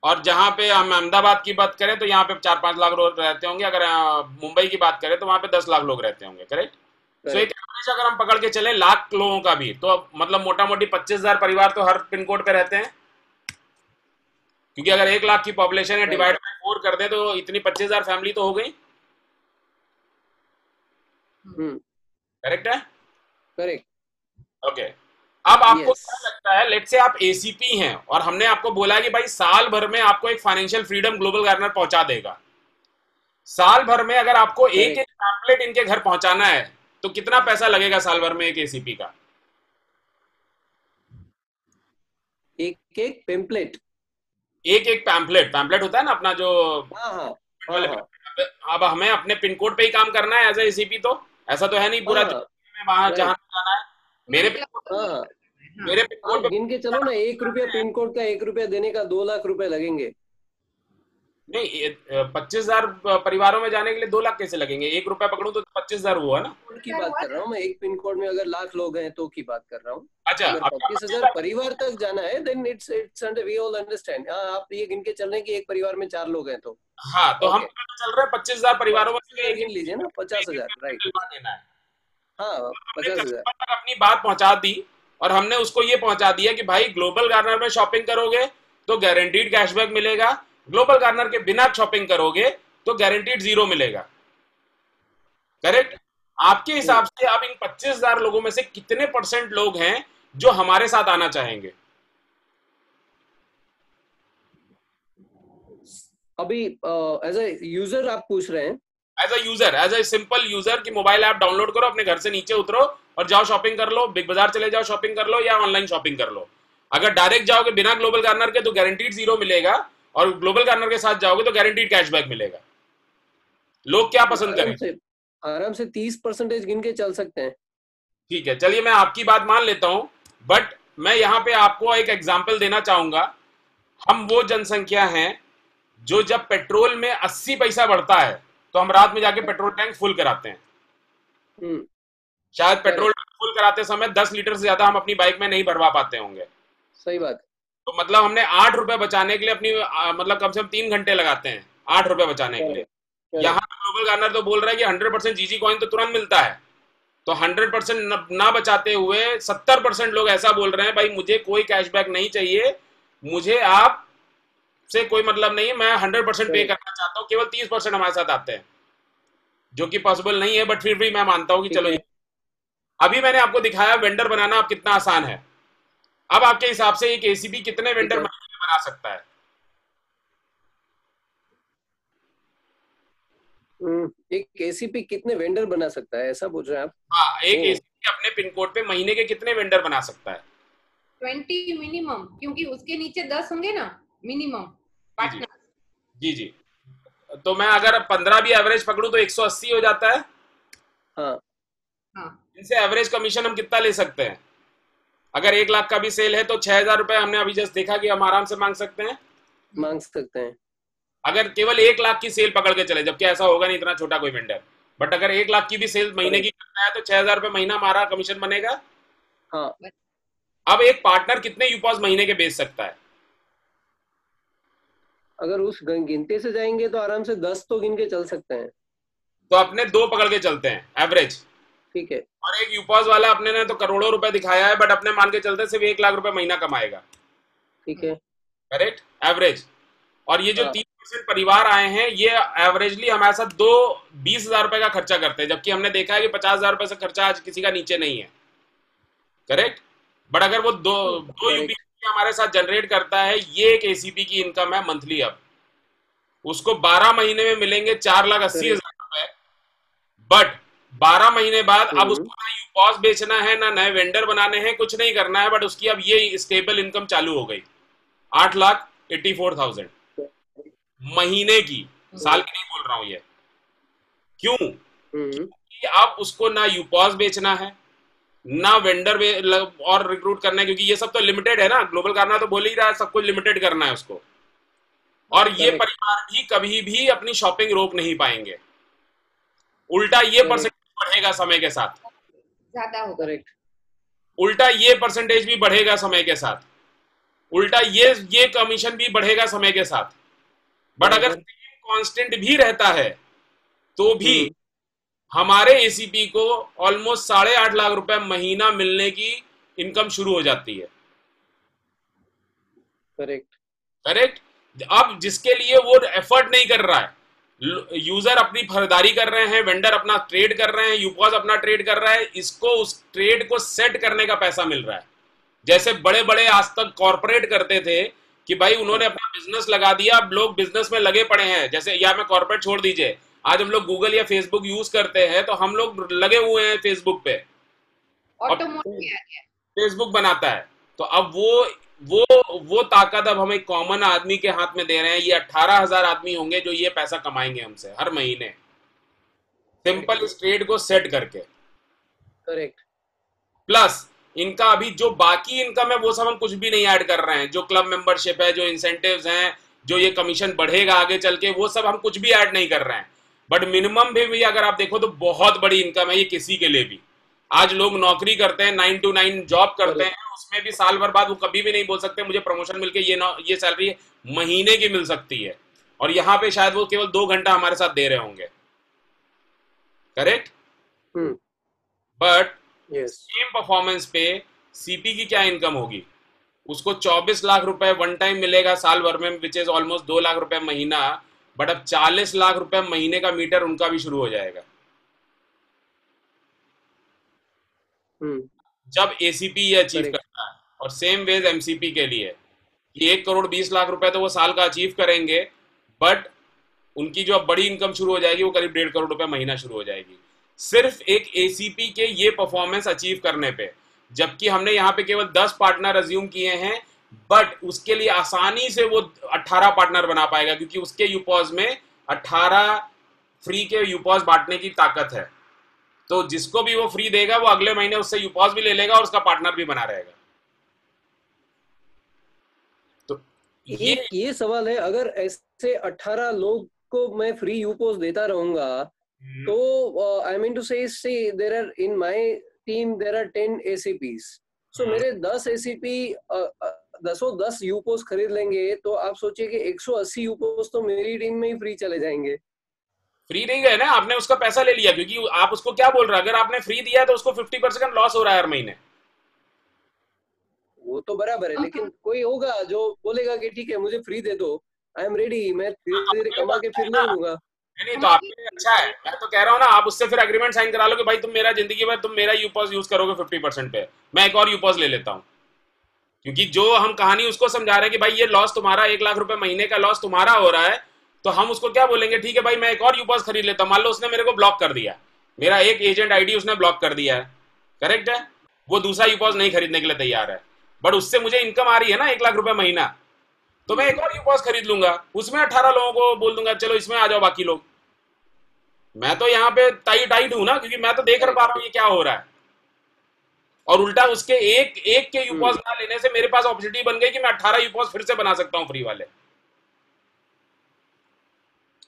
और जहाँ पे हम अहमदाबाद की बात करें तो यहाँ पे 4-5 लाख लोग रहते होंगे, अगर मुंबई की बात करें तो वहाँ पे 10 लाख लोग रहते होंगे। करेक्ट। तो एक एवरेज अगर हम पकड़ के चले लाख लोगों का भी, तो मतलब मोटा मोटी 25,000 परिवार तो हर पिन कोड पे रहते हैं, क्योंकि अगर 1 लाख की पॉपुलेशन है डिवाइड बाय 4 कर दे तो इतनी 25,000 फैमिली तो हो गई। करेक्ट है? करेक्ट। ओके। अब आपको क्या लगता है, लेट्स से आप एसीपी हैं और हमने आपको बोला है कि भाई साल भर में आपको एक फाइनेंशियल फ्रीडम ग्लोबल गार्डनर पहुंचा देगा। साल भर में अगर आपको एक एक पैम्पलेट इनके घर पहुंचाना है तो कितना पैसा लगेगा साल भर में एक एसीपी का? एक एक पैम्पलेट, एक एक पैम्पलेट होता है ना अपना जो। अब हमें अपने पिन कोड पे ही काम करना है एज ए एसीपी, तो ऐसा तो है नहीं पूरा वहां जहां जाना है। मेरे पिन कोड गिन के चलो ना, 1 रुपया पिन कोड का, 1 रुपया देने का 2 लाख रुपए लगेंगे। नहीं, 25,000 परिवारों में जाने के लिए 2 लाख कैसे लगेंगे? 1 रुपया पकड़ूं तो 25,000 हुआ ना। की बात कर रहा हूँ मैं, एक पिन कोड में अगर लाख लोग हैं तो की बात कर रहा हूँ। अच्छा, अगर 25,000 परिवार तक जाना है then it's we all understand. आप ये गिन के चल रहे हैं कि एक परिवार में 4 लोग हैं तो हाँ, तो हम चल रहे हैं 25,000 परिवारों में गिन लीजिए ना, 50,000, राइट। देना है। हाँ, 50,000 अपनी बात पहुंचा दी और हमने उसको ये पहुंचा दिया कि भाई ग्लोबल गार्डनर में शॉपिंग करोगे तो गारंटीड कैशबैक मिलेगा, ग्लोबल गार्डनर के बिना शॉपिंग करोगे तो गारंटीड 0 मिलेगा। करेक्ट। आपके हिसाब से अब इन 25,000 लोगों में से कितने % लोग हैं जो हमारे साथ आना चाहेंगे? अभी एज ए यूजर आप पूछ रहे हैं? As a user, as a simple user की मोबाइल ऐप डाउनलोड करो, अपने घर से नीचे उतरो और जाओ शॉपिंग कर लो, बिग बाजार चले जाओ शॉपिंग कर लो या ऑनलाइन शॉपिंग कर लो। अगर डायरेक्ट जाओगे बिना ग्लोबल गार्डनर के तो गारंटीड 0 मिलेगा और ग्लोबल गार्डनर के साथ जाओगे तो गारंटीड कैशबैक मिलेगा। लोग क्या पसंद करें? आराम से 30% गिन के चल सकते हैं। ठीक है, चलिए मैं आपकी बात मान लेता हूं, बट मैं यहां पे आपको एक एग्जांपल देना चाहूंगा। हम वो जनसंख्या हैं जो जब पेट्रोल में 80 पैसा बढ़ता है तो हम रात में जाके पेट्रोल टैंक फुल कराते हैं। शायद पेट्रोल फुल कराते समय 10 लीटर से ज्यादा हम अपनी बाइक में नहीं भरवा पाते होंगे। सही बात। तो मतलब हमने 8 रुपए बचाने के लिए अपनी मतलब कम से कम 3 घंटे लगाते हैं 8 रुपए बचाने के लिए। यहाँ ग्लोबल गार्डनर तो बोल रहा है कि 100% जीजी कॉइन तो तुरंत मिलता है, तो 100% ना बचाते हुए 70% लोग ऐसा बोल रहे हैं भाई मुझे कोई कैशबैक नहीं चाहिए, मुझे आप से कोई मतलब नहीं है, मैं 100% पे करना चाहता हूँ। केवल 30% हमारे साथ आते हैं, जो कि पॉसिबल नहीं है, बट फिर भी मैं मानता हूँ कि चलो। अभी मैंने आपको दिखाया वेंडर बनाना अब कितना आसान है। अब आपके हिसाब से एक एसीपी कितने वेंडर बना सकता है? एक एसीपी कितने वेंडर बना सकता है, ऐसा पूछ रहे हैं आप? हाँ, एक एसीपी अपने पिन कोड पे महीने के कितने वेंडर बना सकता है? 20 मिनिमम, क्योंकि उसके नीचे 10 होंगे ना मिनिमम पार्टनर। जी, तो मैं अगर 15 भी एवरेज पकड़ूं तो 180 हो जाता है। हाँ। इनसे एवरेज कमीशन हम कितना ले सकते हैं? अगर 1 लाख का भी सेल है तो 6,000 रुपए हमने अभी जस्ट देखा कि हम आराम से मांग सकते हैं। अगर केवल 1 लाख की सेल पकड़ के चले, जबकि ऐसा होगा नहीं इतना छोटा कोई वेंडर, बट अगर 1 लाख की भी सेल महीने की करता है तो 6,000 रुपए महीना हमारा कमीशन बनेगा। हाँ। अब एक पार्टनर कितने यूपॉस महीने के बेच सकता है? अगर उस गिनते से जाएंगे तो आराम से 10 तो गिन के चल सकते हैं। तो अपने 2 पकड़ के चलते हैं एवरेज। ठीक है। और एक यूपॉस वाला अपने ने तो करोड़ों रुपए दिखाया है, बट अपने मान के चलते सिर्फ 1 लाख रुपए महीना कमाएगा। ठीक है। Correct, average. और ये जो 30% परिवार आए हैं ये एवरेजली हमारे साथ 20,000 रुपए का खर्चा करते हैं, जबकि हमने देखा है कि 50,000 रुपए से खर्चा आज किसी का नीचे नहीं है। करेक्ट। बट अगर वो दो यूपी हमारे साथ जनरेट करता है, ये एक एसीपी की इनकम है मंथली। अब उसको 12 महीने में मिलेंगे 4,80,000 रुपए, बट 12 महीने बाद अब उसको ना यूपॉस बेचना है ना नए वेंडर बनाने हैं, कुछ नहीं करना है, बट उसकी अब ये स्टेबल इनकम चालू हो गई 8,84,000 महीने की, साल की नहीं बोल रहा हूं ये। क्यों? क्योंकि अब उसको ना यूपॉस बेचना है, ना वेंडर और रिक्रूट करना है, क्योंकि ये सब तो लिमिटेड है ना, ग्लोबल करना तो बोल ही रहा है, सब कुछ लिमिटेड करना है उसको। और ये Correct. परिवार भी कभी भी अपनी शॉपिंग रोक नहीं पाएंगे, उल्टा ये Correct. परसेंटेज बढ़ेगा समय के साथ, ज्यादा होगा। Correct. उल्टा ये परसेंटेज भी बढ़ेगा समय के साथ, उल्टा ये कमीशन भी बढ़ेगा समय के साथ। बट अगर कांस्टेंट भी रहता है तो भी हमारे एसीपी को ऑलमोस्ट 8.5 लाख रुपए महीना मिलने की इनकम शुरू हो जाती है। करेक्ट। करेक्ट। अब जिसके लिए वो एफर्ट नहीं कर रहा है, यूजर अपनी खरीदारी कर रहे हैं, वेंडर अपना ट्रेड कर रहे हैं, यूपॉज अपना ट्रेड कर रहा है, इसको उस ट्रेड को सेट करने का पैसा मिल रहा है। जैसे बड़े बड़े आज तक कॉर्पोरेट करते थे कि भाई उन्होंने अपना बिजनेस लगा दिया, अब लोग बिजनेस में लगे पड़े हैं। जैसे या मैं कॉर्पोरेट छोड़ दीजिए, आज हम लोग गूगल या फेसबुक यूज करते हैं तो हम लोग लगे हुए हैं फेसबुक पे, फेसबुक बनाता है। तो अब वो ताकत अब हम एक कॉमन आदमी के हाथ में दे रहे हैं। ये 18,000 आदमी होंगे जो ये पैसा कमाएंगे हमसे हर महीने, सिंपल इस ट्रेड को सेट करके। करेक्ट। प्लस इनका अभी जो बाकी इनकम है वो सब हम कुछ भी नहीं ऐड कर रहे हैं, जो क्लब मेंबरशिप है, जो इंसेंटिव्स हैं, जो ये कमीशन बढ़ेगा आगे चल के, वो सब हम कुछ भी ऐड नहीं कर रहे हैं। बट मिनिमम भी अगर आप देखो तो बहुत बड़ी इनकम है ये किसी के लिए भी। आज लोग नौकरी करते हैं, 9 to 9 जॉब करते हैं, उसमें भी साल भर बाद वो कभी भी नहीं बोल सकते मुझे प्रमोशन मिलके ये सैलरी महीने की मिल सकती है, और यहाँ पे शायद वो केवल 2 घंटा हमारे साथ दे रहे होंगे। करेक्ट। बट सेम परफॉर्मेंस पे सीपी की क्या इनकम होगी? उसको 24 लाख रुपए वन टाइम मिलेगा साल भर में, विच इज ऑलमोस्ट 2 लाख रुपए महीना। बट अब 40 लाख रुपए महीने का मीटर उनका भी शुरू हो जाएगा जब एसीपी ये अचीव करता है। और सेम वेज एमसीपी के लिए कि 1 करोड़ 20 लाख रुपए तो वो साल का अचीव करेंगे, बट उनकी जो अब बड़ी इनकम शुरू हो जाएगी वो करीब 1.5 करोड़ रुपए महीना शुरू हो जाएगी, सिर्फ एक एसीपी के ये परफॉर्मेंस अचीव करने पे। जबकि हमने यहाँ पे केवल 10 पार्टनर अज्यूम किए हैं, बट उसके लिए आसानी से वो 18 पार्टनर बना पाएगा, क्योंकि उसके यूपॉज में 18 फ्री के यूपॉज बांटने की ताकत है। तो जिसको भी वो फ्री देगा वो अगले महीने उससे यूपॉज भी ले लेगा और उसका पार्टनर भी बना रहेगा। तो ये सवाल है, अगर ऐसे 18 लोग को मैं फ्री यूपॉज देता रहूंगा तो I mean to say there are in my team there are 10 ACPs, सो मेरे 10 ACP 10 यूपॉज खरीद लेंगे, तो आप सोचिए कि 180 यूपॉज तो मेरी टीम में ही फ्री चले जाएंगे। फ्री नहीं गए ना, आपने उसका पैसा ले लिया, क्योंकि आप उसको क्या बोल रहे हैं, अगर आपने फ्री दिया तो उसको 50% लॉस हो रहा है हर महीने। वो तो बराबर है, लेकिन कोई होगा जो बोलेगा कि ठीक है मुझे फ्री दे दो, आई एम रेडी, मैं धीरे धीरे कमा के फिर ले लूंगा। नहीं तो आपके लिए अच्छा है, मैं तो कह रहा हूँ ना, आप उससे फिर एग्रीमेंट साइन करा लो कि भाई तुम मेरा जिंदगी भर तुम मेरा यूपॉज यूज करोगे 50% पे, मैं एक और यूपॉज ले लेता हूँ। क्योंकि जो हम कहानी उसको समझा रहे हैं कि भाई ये लॉस तुम्हारा 1 लाख रुपए महीने का लॉस तुम्हारा हो रहा है, तो हम उसको क्या बोलेंगे, ठीक है भाई मैं एक और यूपॉज खरीद लेता हूँ। मान लो उसने मेरे को ब्लॉक कर दिया, मेरा एक एजेंट आईडी उसने ब्लॉक कर दिया है, करेक्ट है, वो दूसरा यूपॉज नहीं खरीदने के लिए तैयार है, बट उससे मुझे इनकम आ रही है ना 1 लाख रुपए महीना, तो मैं एक और यूपॉज खरीद लूंगा, उसमें 18 लोगों को बोल दूंगा चलो इसमें आ जाओ बाकी लोग। मैं तो यहाँ पे टाइट हूं ना, क्योंकि मैं तो देख पा रहा हूँ ये क्या हो रहा है। और उल्टा उसके एक के यूपॉज ना लेने से मेरे पास अपॉर्चुनिटी बन गई कि मैं 18 यूपॉज फिर से बना सकता हूँ फ्री वाले।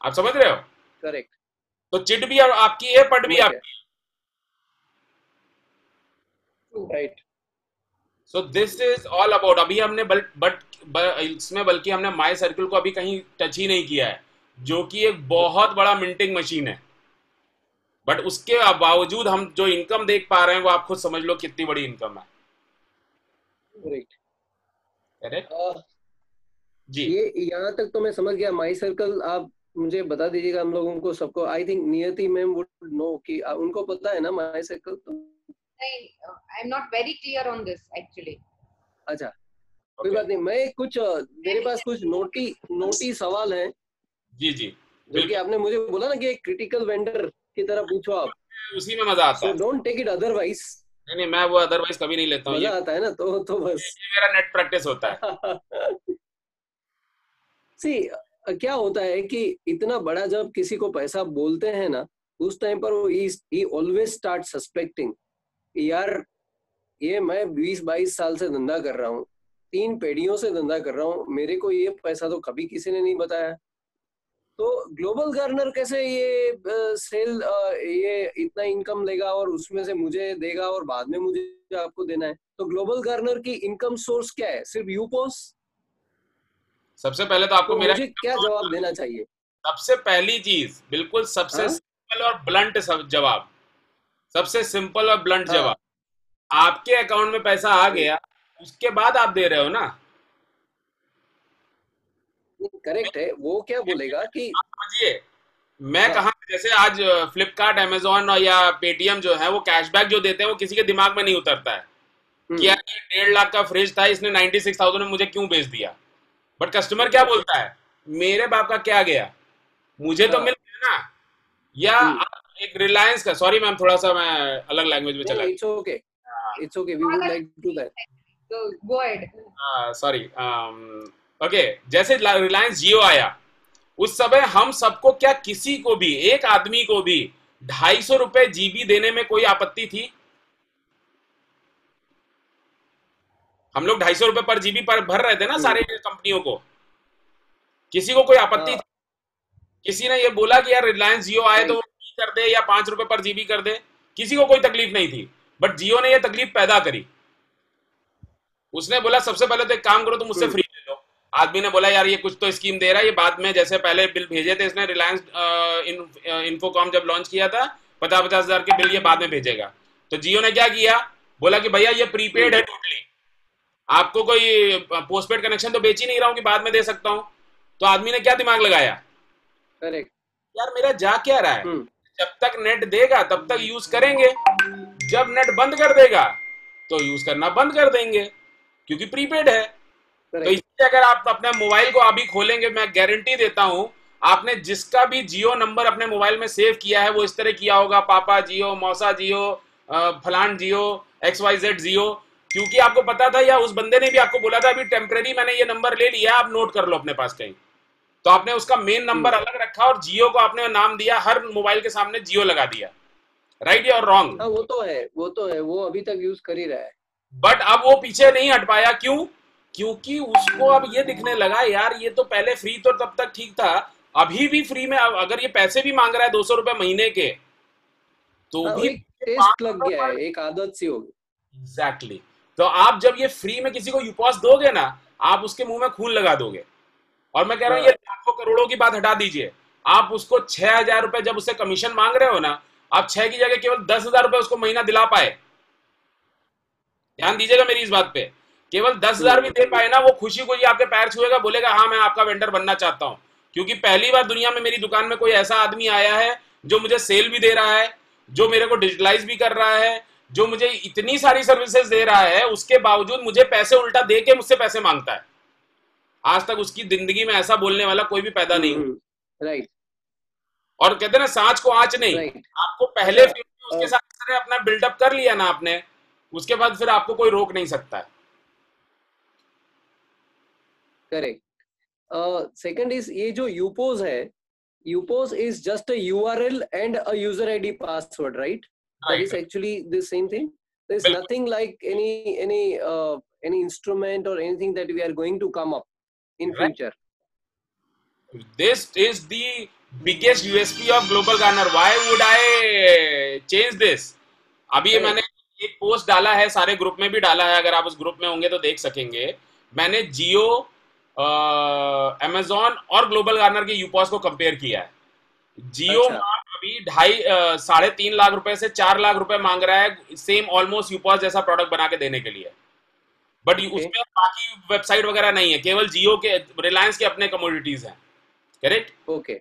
आप समझ रहे हो? करेक्ट। तो चिट भी आपकी है, पट भी आपकी है। Right. So this is all about, अभी हमने इसमें बल्कि हमने माई सर्किल को अभी कहीं टच ही नहीं किया है, जो कि एक बहुत बड़ा मिंटिंग मशीन है। बट उसके बावजूद हम जो इनकम देख पा रहे हैं वो आप खुद समझ लो कितनी बड़ी इनकम है। करेक्ट जी। ये यहाँ तक तो मैं समझ गया। माई सर्कल आप मुझे बता दीजिएगा हम लोगों को सबको। आई थिंक नियति मैम वुड नो कि उनको पता है ना माई सर्कल। तो नहीं, I am not very clear on this actually. अच्छा कोई बात नहीं, मैं कुछ मेरे पास कुछ नोटी सवाल हैं। जी जी, जो कि आपने मुझे बोला ना कि एक क्रिटिकल वेंडर की तरह पूछो आप, उसी में मजा आता है। Don't take it otherwise. नहीं मैं वो अदरवाइज कभी नहीं लेता हूँ, मजा आता है ना, तो बस ये मेरा नेट प्रैक्टिस होता है। सी क्या होता है कि इतना बड़ा जब किसी को पैसा बोलते हैं ना, उस टाइम पर वो ही ऑलवेज स्टार्ट सस्पेक्टिंग, यार ये मैं 20-22 साल से धंधा कर रहा हूँ, 3 पीढ़ियों से धंधा कर रहा हूँ, मेरे को ये पैसा तो कभी किसी ने नहीं बताया। तो ग्लोबल गार्नर कैसे ये सेल ये इतना इनकम लेगा और उसमें से मुझे देगा और बाद में मुझे आपको देना है? तो ग्लोबल गार्नर की इनकम सोर्स क्या है? सिर्फ यूपोस? सबसे पहले तो आपको तो मेरा मुझे क्या जवाब देना चाहिए? सबसे पहली चीज, बिल्कुल सबसे हाँ? सिंपल और ब्लंट जवाब, सबसे सिंपल और ब्लंट हाँ, जवाब, आपके अकाउंट में पैसा आ गया, उसके बाद आप दे रहे हो ना। करेक्ट है। वो क्या बोलेगा कि आप समझिए, मैं हाँ, कहा, जैसे आज फ्लिपकार्ट, अमेजोन या पेटीएम जो है वो कैशबैक जो देते हैं वो किसी के दिमाग में नहीं उतरता है कि यार ये 1.5 लाख का फ्रिज था, इसने 96,000 में मुझे क्यों बेच दिया। बट कस्टमर क्या बोलता है, मेरे बाप का क्या गया, मुझे तो हाँ, मिल गया ना। या आप एक रिलायंस का, सॉरी मैम थोड़ा सा मैं अलग लैंग्वेज में चला it's okay, it's okay, we would like to that. तो गो अहेड। सॉरी, ओके, जैसे रिलायंस जियो आया उस समय हम सबको, क्या किसी को भी, एक आदमी को भी 250 रुपए जीबी देने में कोई आपत्ति थी? हम लोग 250 रुपए पर जीबी पर भर रहे थे ना सारे कंपनियों को, किसी को कोई आपत्ति थी? किसी ने ये बोला कि यार रिलायंस जियो आए तो कर दे या 5 रुपए पर जीबी कर दे? किसी को कोई तकलीफ नहीं थी। बट जियो ने ये तकलीफ पैदा करी। उसने बोला सबसे पहले तो एक काम करो, तुम मुझसे फ्री ले लो। आदमी ने बोला यार ये कुछ तो स्कीम दे रहा है, ये बाद में, जैसे पहले बिल भेजे थे इसने, रिलायंस इन्फोकॉम जब लॉन्च किया था, 50-50 हजार के बिल ये बाद में भेजेगा। तो जियो ने क्या किया, बोला कि भैया ये प्रीपेड है टोटली, आपको कोई पोस्टपेड कनेक्शन तो बेच ही नहीं रहा हूं कि बाद में दे सकता हूं। तो आदमी ने क्या दिमाग लगाया, करेक्ट, यार मेरा जा क्या रहा है, जब तक नेट देगा तब तक यूज करेंगे, जब नेट बंद कर देगा तो यूज करना बंद कर देंगे, क्योंकि प्रीपेड है। तो इसलिए अगर आप अपने मोबाइल को अभी खोलेंगे, मैं गारंटी देता हूं, आपने जिसका भी जियो नंबर अपने मोबाइल में सेव किया है वो इस तरह किया होगा, पापा जियो, मौसा जियो, फलान जियो, XYZ जियो, क्योंकि आपको पता था, या उस बंदे ने भी आपको बोला था अभी टेम्परेरी मैंने ये नंबर ले लिया, आप नोट कर लो अपने पास कहीं। तो आपने उसका मेन नंबर अलग रखा और जियो को आपने नाम दिया, हर मोबाइल के सामने जियो लगा दिया। राइट या रॉन्ग? हाँ, वो तो है, वो तो है, वो अभी तक यूज कर ही रहा है। बट अब वो पीछे नहीं हट पाया, क्यों? क्योंकि उसको अब ये दिखने लगा, यार ये तो पहले फ्री तो तब तक ठीक था, अभी भी फ्री में अगर ये पैसे भी मांग रहा है 200 रुपए महीने के, तो हाँ, भी एक टेस्ट लग गया है, एक आदत सी होगी। एग्जैक्टली। तो आप जब ये फ्री में किसी को यूपॉस दोगे ना, आप उसके मुंह में खून लगा दोगे। और मैं कह रहा हूं, ये लाखों करोड़ों की बात हटा दीजिए, आप उसको 6,000 रुपए जब उससे कमीशन मांग रहे हो ना, आप 6 की जगह केवल 10,000 रुपए उसको महीना दिला पाए, ध्यान दीजिएगा मेरी इस बात पे, केवल 10,000 भी दे पाए ना, वो खुशी खुशी आपके पैर छुएगा, बोलेगा हाँ मैं आपका वेंडर बनना चाहता हूं, क्योंकि पहली बार दुनिया में मेरी दुकान में कोई ऐसा आदमी आया है जो मुझे सेल भी दे रहा है, जो मेरे को डिजिटलाइज भी कर रहा है, जो मुझे इतनी सारी सर्विसेज दे रहा है, उसके बावजूद मुझे पैसे उल्टा दे के मुझसे पैसे मांगता है। आज तक उसकी जिंदगी में ऐसा बोलने वाला कोई भी पैदा नहीं हुआ। राइट। और कहते हैं ना, सांच को आंच नहीं। आपको पहले उसके साथ अपना बिल्डअप कर लिया ना आपने, उसके बाद फिर आपको कोई रोक नहीं सकता है। करेक्ट। सेकंड इज, ये जो यूपोज है, UPOS is just a URL and a user ID password, right? That is actually the same thing. There is nothing like any instrument or anything that we are going to come up in future. This is the biggest USP of Global Garner. Why would I change this? अभी मैंने एक post डाला है, सारे group में भी डाला है, अगर आप उस ग्रुप में होंगे तो देख सकेंगे। मैंने जियो, अमेजॉन और ग्लोबल गार्नर के यूपॉस को कंपेयर किया है। जियो अभी 3.5 लाख रुपए से 4 लाख रुपए मांग रहा है सेम ऑलमोस्ट यूपॉस जैसा प्रोडक्ट बना के देने के लिए, बट उसमें बाकी वेबसाइट वगैरह नहीं है, केवल जियो के, रिलायंस के अपने कमोडिटीज हैं। करेक्ट? ओके।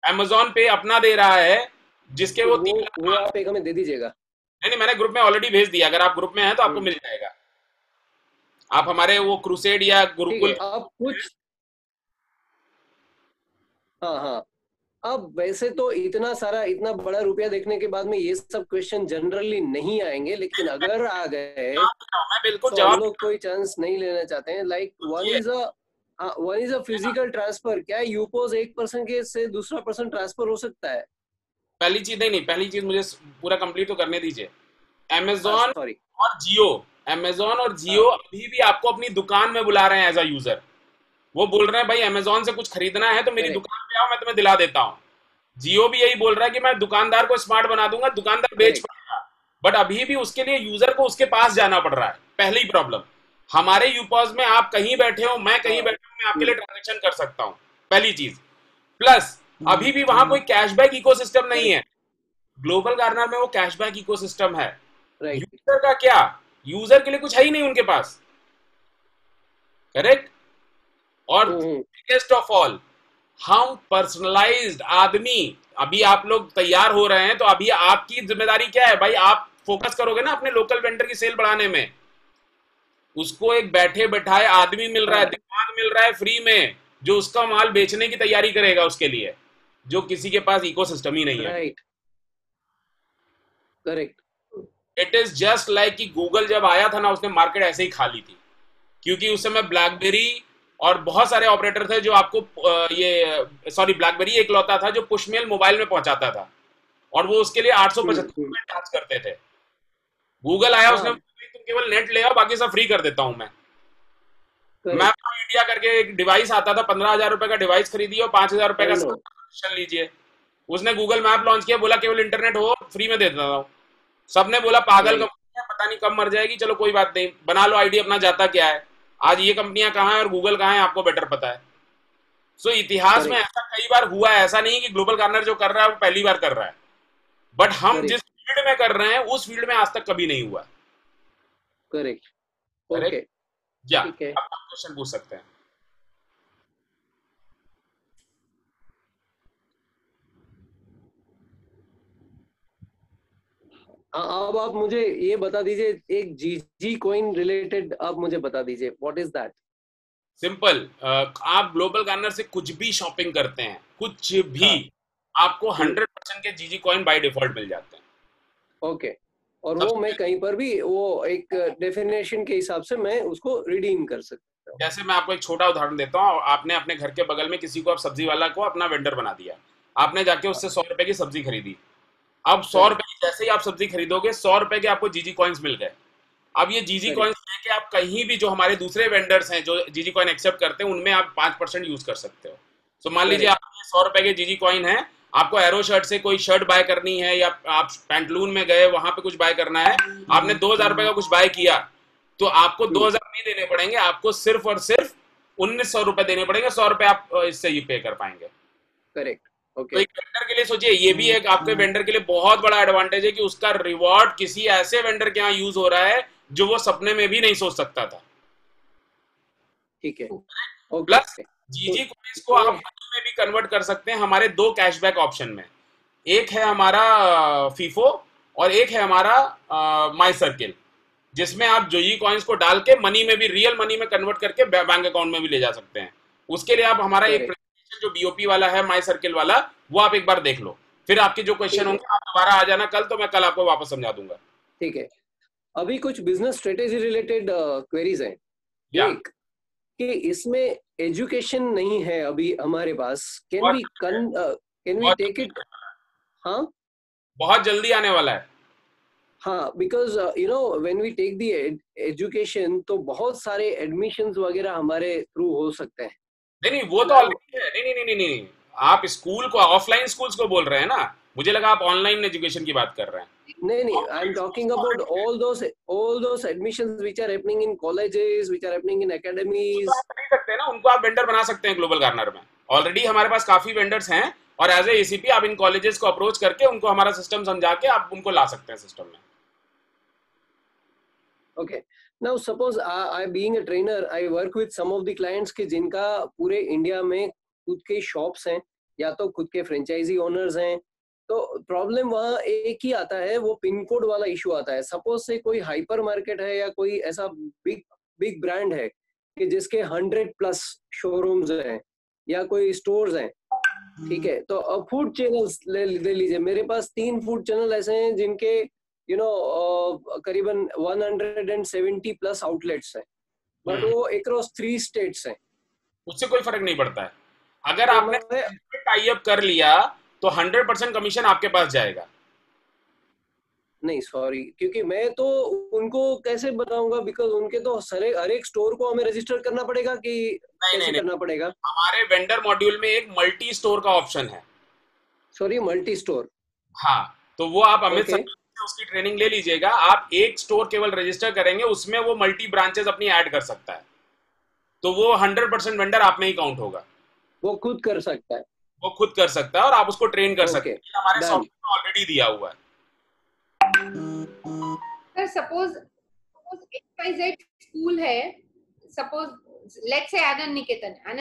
अमेजॉन पे अपना दे रहा है, जिसके वो 3 लाख। वो आप एक हमें दे दीजिएगा। नहीं, मैंने ग्रुप में ऑलरेडी भेज दिया, अगर आप ग्रुप में हैं तो आपको मिल जाएगा। आप हमारे वो क्रूसेड या गुरुकुल आप कुछ, हाँ, अब वैसे तो इतना सारा, इतना बड़ा रुपया देखने के बाद में ये सब क्वेश्चन जनरली नहीं आएंगे, लेकिन अगर आ गए तो हम लोग कोई चांस नहीं लेना चाहते हैं। Like one is a physical transfer. क्या यूपोज एक पर्सन के से दूसरा पर्सन ट्रांसफर हो सकता है? पहली चीज नहीं, पहली चीज मुझे पूरा कंप्लीट तो करने दीजिए। अमेजॉन और जियो अमेजोन और जियो अभी भी आपको अपनी दुकान में बुला रहे हैं एज अ यूजर। वो बोल रहे हैं भाई अमेजोन से कुछ खरीदना है तो मेरी Correct. दुकान पे आओ, मैं तुम्हें दिला देता हूँ। जियो भी यही बोल रहा है कि मैं दुकानदार को स्मार्ट बना दूंगा, दुकानदार बेच Correct. पाएगा, बट अभी भी उसके लिए यूजर को उसके पास जाना पड़ रहा है। पहली प्रॉब्लम, हमारे यूपॉज में आप कहीं बैठे हो, मैं कहीं बैठा हूं, मैं आपके लिए ट्रांजेक्शन कर सकता हूं, पहली चीज। प्लस अभी भी वहां कोई कैशबैक इकोसिस्टम नहीं है। ग्लोबल गार्नर में वो कैशबैक इकोसिस्टम है। Right. यूजर का क्या, यूजर के लिए कुछ है ही नहीं उनके पास। करेक्ट। और बिगेस्ट ऑफ ऑल, हम पर्सनलाइज्ड आदमी, अभी आप लोग तैयार हो रहे हैं तो अभी आपकी जिम्मेदारी क्या है भाई, आप फोकस करोगे ना अपने लोकल वेंडर की सेल बढ़ाने में। उसको एक बैठे बैठाए आदमी मिल रहा है, दिमाग मिल रहा है फ्री में, जो उसका माल बेचने की तैयारी करेगा उसके लिए, जो किसी के पास इकोसिस्टम ही नहीं है। Right. Correct. It is just like कि गूगल जब आया था ना, उसने मार्केट ऐसे ही खा ली थी, क्योंकि उस समय ब्लैकबेरी और बहुत सारे ऑपरेटर थे जो आपको ब्लैकबेरी एक लौता था जो पुशमेल मोबाइल में पहुंचाता था, और वो उसके लिए 875 रुपए चार्ज करते थे। गूगल आया, उसने तुम केवल नेट ले आओ, बाकी सब फ्री कर देता हूं मैं। मैप इंडिया करके एक डिवाइस आता था, 15,000 रुपए का डिवाइस खरीदिए और 5,000 रुपए का सब्सक्रिप्शन लीजिए। उसने गूगल मैप लॉन्च किया, बोला केवल इंटरनेट हो फ्री में दे देता हूं। सबने बोला पागल कंपनी है, पता नहीं कब मर जाएगी, चलो कोई बात नहीं, बना लो आईडी अपना, जाता क्या है। आज ये कंपनियां कहां है और गूगल कहां है, आपको बेटर पता है। सो इतिहास में ऐसा कई बार हुआ है, ऐसा नहीं कि ग्लोबल गार्नर जो कर रहा है वो पहली बार कर रहा है, बट हम जिस फील्ड में कर रहे हैं उस फील्ड में आज तक कभी नहीं हुआ। करेक्ट। ओके, या आप क्वेश्चन पूछ सकते हैं। अब आप मुझे ये बता दीजिए, एक जीजी कॉइन रिलेटेड आप मुझे बता दीजिए, व्हाट इज दैट? सिंपल, आप ग्लोबल गार्नर से कुछ भी शॉपिंग करते हैं, कुछ भी, आपको 100% के जीजी कॉइन बाय डिफॉल्ट मिल जाते हैं। ओके, और वो मैं कहीं पर भी वो एक डेफिनेशन के हिसाब से मैं उसको रिडीम कर सकता हूँ। जैसे मैं आपको एक छोटा उदाहरण देता हूँ, आपने अपने घर के बगल में किसी को, आप सब्जी वाला को अपना वेंडर बना दिया, आपने जाके उससे 100 रुपए की सब्जी खरीदी। अब 100 रुपए की जैसे ही आप सब्जी खरीदोगे, 100 रुपए के आपको जीजी कॉइन्स मिल गए। अब ये जीजी कॉइन्स लेके आप कहीं भी, जो हमारे दूसरे वेंडर्स हैं जो जीजी कॉइन एक्सेप्ट करते हैं, उनमें आप 5% यूज कर सकते हो। तो मान लीजिए आपके 100 रुपए के जीजी कॉइन है, आपको एरो शर्ट से कोई शर्ट बाय करनी है, या आप पैंटलून में गए वहां पे कुछ बाय करना है, आपने 2,000 रुपए का कुछ बाय किया, तो आपको 2,000 नहीं देने पड़ेंगे, आपको सिर्फ और सिर्फ 1,900 रुपए देने पड़ेंगे। 100 रुपए आप इससे ही पे कर पाएंगे। करेक्ट। तो एक वेंडर के लिए सोचिए, ये भी एक आपके वेंडर के लिए बहुत बड़ा एडवांटेज है कि उसका रिवॉर्ड किसी ऐसे वेंडर के यहाँ यूज हो रहा है जो वो सपने में भी नहीं सोच सकता था। ठीक है। प्लस जीजी कॉइन्स को आप मनी में भी कन्वर्ट कर सकते हैं हमारे 2 कैशबैक ऑप्शन में। एक है हमारा फीफो और एक है हमारा माई सर्किल, जिसमें आप जीजी कॉइन्स को डाल के मनी में भी, रियल मनी में कन्वर्ट करके बैंक अकाउंट में भी ले जा सकते हैं। उसके लिए आप हमारा एक जो बीओपी वाला है, माई सर्किल वाला, वो आप एक बार देख लो, फिर आपके जो क्वेश्चन होंगे आप दोबारा आ जाना कल, तो मैं कल आपको वापस समझा दूंगा। ठीक है। अभी कुछ बिजनेस स्ट्रेटेजी रिलेटेड क्वेरीज हैं। एक कि इसमें एजुकेशन नहीं है अभी हमारे पास, कैन वी टेक इट? हाँ, बहुत जल्दी आने वाला है। हाँ, because you know when we take the education, तो बहुत सारे एडमिशंस वगैरह हमारे थ्रू हो सकते हैं। नहीं, वो तो ऑलरेडी है। नहीं, आप स्कूल को, ऑफलाइन स्कूल्स को बोल रहे हैं ना, मुझे लगा आप ऑनलाइन एजुकेशन की बात कर रहे हैं। नहीं, आई am talking about all those admissions which are happening in colleges, which are happening in academies. नहीं सकते हैं ना, उनको आप वेंडर बना सकते हैं ग्लोबल गार्नर में। ऑलरेडी हमारे पास काफी वेंडर्स हैं, और एज ए एसीपी आप इन कॉलेजेस को अप्रोच करके उनको हमारा सिस्टम समझा के आप उनको ला सकते हैं सिस्टम में। Okay. Now suppose I being a trainer, I work with some of the clients के जिनका पूरे इंडिया में खुद के शॉप्स हैं या तो खुद के फ्रेंचाइजी ओनर्स हैं। तो प्रॉब्लम वहाँ एक ही आता है, वो पिन कोड वाला इशू आता है। सपोज से कोई हाइपर मार्केट है या कोई ऐसा बिग ब्रांड है कि जिसके 100+ शोरूम्स हैं या कोई स्टोर्स हैं, ठीक है। तो अब फूड चैनल्स ले लीजिए, मेरे पास 3 फूड चैनल ऐसे हैं जिनके करीबन 170+ आउटलेट्स हैं, बट वो अक्रॉस 3 स्टेट्स हैं। उससे कोई फर्क नहीं पड़ता है। अगर आपने टाई अप कर लिया तो 100% कमीशन आपके पास जाएगा। नहीं सॉरी, क्योंकि मैं तो उनको कैसे बताऊंगा, बिकॉज उनके तो हर एक स्टोर को हमें रजिस्टर करना पड़ेगा कि नहीं कैसे नहीं करना पड़ेगा? हमारे वेंडर मॉड्यूल में एक मल्टी स्टोर का ऑप्शन है। Sorry, multi store. हाँ, तो वो आप अमित Okay. सर से उसकी ट्रेनिंग ले लीजिएगा। आप एक स्टोर केवल रजिस्टर करेंगे, उसमें वो मल्टी ब्रांचेस अपनी ऐड कर सकता है, तो वो 100% वेंडर आप में ही काउंट होगा। वो खुद कर सकता है? वो खुद कर सकता है और आप उसको ट्रेन कर सकते Okay, हैं। ये हमारे done. सॉफ्टवेयर में ऑलरेडी दिया हुआ है। सर सपोज XYZ स्कूल है, suppose let's say Anand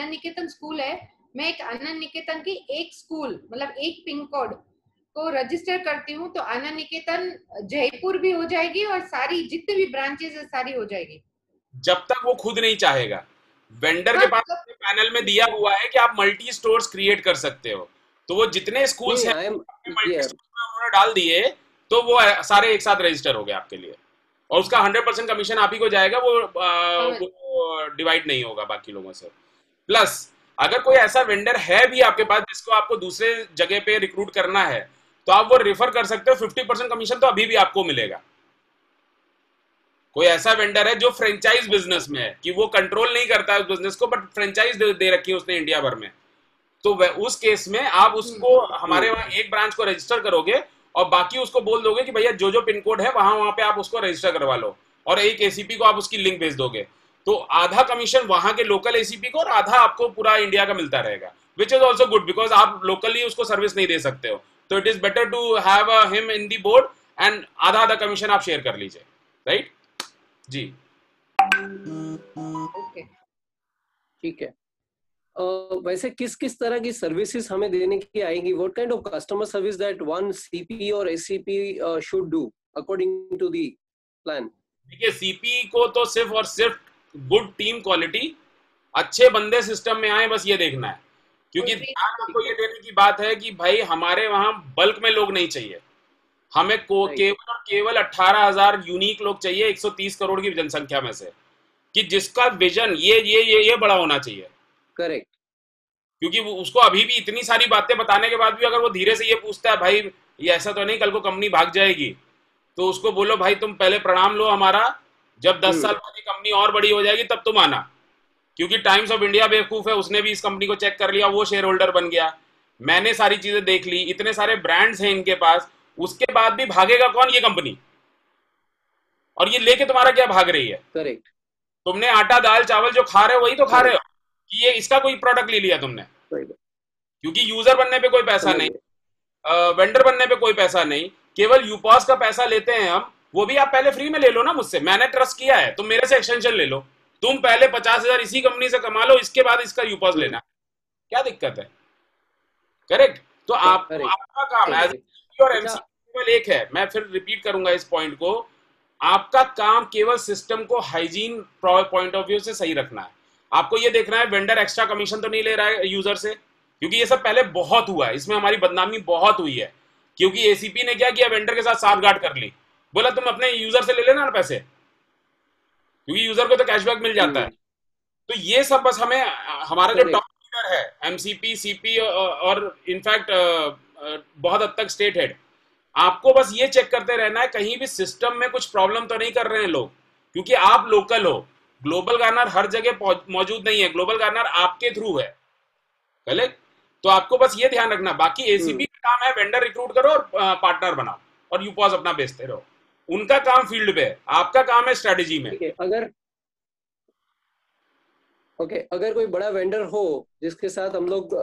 Niketan school है, मैं एक आनंद निकेतन की एक स्कूल मतलब एक पिन कोड को रजिस्टर करती हूँ, तो आनंद निकेतन जयपुर भी हो जाएगी और सारी जितने भी ब्रांचेस है सारी हो जाएगी। जब तक वो खुद नहीं चाहेगा। वेंडर के हाँ, पास तो अपने पैनल में दिया हुआ है कि आप मल्टी स्टोर्स क्रिएट कर सकते हो, तो वो जितने स्कूल्स नहीं, हैं I am multi here. Store में उन्होंने डाल दिए, तो वो सारे एक साथ रजिस्टर हो गए आपके लिए, और उसका 100% कमीशन आप ही को जाएगा, वो डिवाइड नहीं होगा बाकी लोगों से। प्लस अगर कोई ऐसा वेंडर है भी आपके पास जिसको आपको दूसरे जगह पे रिक्रूट करना है, तो आप वो रेफर कर सकते हो, 50% कमीशन तो अभी भी आपको मिलेगा। कोई ऐसा वेंडर है जो फ्रेंचाइज बिजनेस में है कि वो कंट्रोल नहीं करता है उस बिजनेस को, बट फ्रेंचाइज दे रखी है उसने इंडिया भर में, तो उस केस में आप उसको हमारे वहां एक ब्रांच को रजिस्टर करोगे और बाकी उसको बोल दोगे कि भैया जो जो पिन कोड है वहां पे आप उसको रजिस्टर करवा लो, और एक एसीपी को आप उसकी लिंक भेज दोगे, तो आधा कमीशन वहां के लोकल एसीपी को और आधा आपको पूरा इंडिया का मिलता रहेगा, which is also good because आप लोकली उसको सर्विस नहीं दे सकते हो, तो it is better to have him in the board and आधा आधा कमीशन आप शेयर कर लीजिए, राइट जी। ओके, ठीक है। वैसे किस किस तरह की सर्विसेज हमें देने की आएगी? What kind of customer service that one CP और ACP should do according to the plan? देखिए, सीपी को तो सिर्फ और सिर्फ गुड टीम क्वालिटी, अच्छे बंदे सिस्टम में आए, बस ये देखना है, क्योंकि ध्यान आपको ये देने की बात है कि भाई हमारे वहां बल्क में लोग नहीं चाहिए, हमें केवल और केवल 18,000 यूनिक लोग चाहिए 130 करोड़ की जनसंख्या में से, कि जिसका विजन ये बड़ा होना चाहिए। करेक्ट। क्योंकि उसको अभी भी इतनी सारी बातें बताने के बाद भी अगर वो धीरे से ये पूछता है भाई ये ऐसा तो नहीं कल को कंपनी भाग जाएगी, तो उसको बोलो भाई तुम पहले प्रणाम लो हमारा, जब 10 साल बाद कंपनी और बड़ी हो जाएगी तब तुम आना, क्योंकि टाइम्स ऑफ इंडिया बेवकूफ है, उसने भी इस कंपनी को चेक कर लिया, वो शेयर होल्डर बन गया, मैंने सारी चीजें देख ली, इतने सारे ब्रांड्स हैं इनके पास, उसके बाद भी भागेगा कौन? ये कंपनी। और ये लेके तुम्हारा क्या भाग रही है? करेक्ट। तुमने आटा दाल चावल जो खा रहे हो वही तो खा रहे हो, कि ये इसका कोई प्रोडक्ट ले लिया तुमने, क्योंकि यूजर बनने पे कोई पैसा नहीं, वेंडर बनने पे कोई पैसा नहीं, केवल यूपॉस का पैसा लेते हैं हम, वो भी आप पहले फ्री में ले लो ना मुझसे, मैंने ट्रस्ट किया है, तुम मेरे से एक्सटेंशन ले लो, तुम पहले 50,000 इसी कंपनी से कमा लो, इसके बाद इसका यूपॉस लेना, क्या दिक्कत है? करेक्ट। तो आपका काम एज और एमसी केवल एक है, मैं फिर रिपीट करूंगा इस पॉइंट को, आपका काम केवल सिस्टम को हाइजीन पॉइंट ऑफ व्यू से सही रखना है। आपको ये देखना है वेंडर एक्स्ट्रा कमीशन तो नहीं ले रहा है यूजर से, क्योंकि ये सब पहले बहुत हुआ है, इसमें हमारी बदनामी बहुत हुई है, क्योंकि एसीपी ने क्या किया, वेंडर के साथ साठगांठ कर ली, बोला तुम अपने यूजर से ले लेना ना पैसे, क्योंकि यूजर को तो कैशबैक मिल जाता है। तो ये सब बस हमें, हमारा जो टॉप लीडर है एमसीपी सीपी और इनफैक्ट बहुत हद तक स्टेट हेड, आपको बस ये चेक करते रहना है कहीं भी सिस्टम में कुछ प्रॉब्लम तो नहीं कर रहे हैं लोग, क्योंकि आप लोकल हो, ग्लोबल गार्नर हर जगह मौजूद नहीं है, ग्लोबल गार्नर आपके थ्रू है, करेक्ट? तो आपको बस ये ध्यान रखना, बाकी एसीपी का काम है वेंडर रिक्रूट करो और पार्टनर बनाओ और यूपॉस अपना बेचते रहो, उनका काम फील्ड पे है, आपका काम है स्ट्रेटेजी में। अगर कोई बड़ा वेंडर हो जिसके साथ हम लोग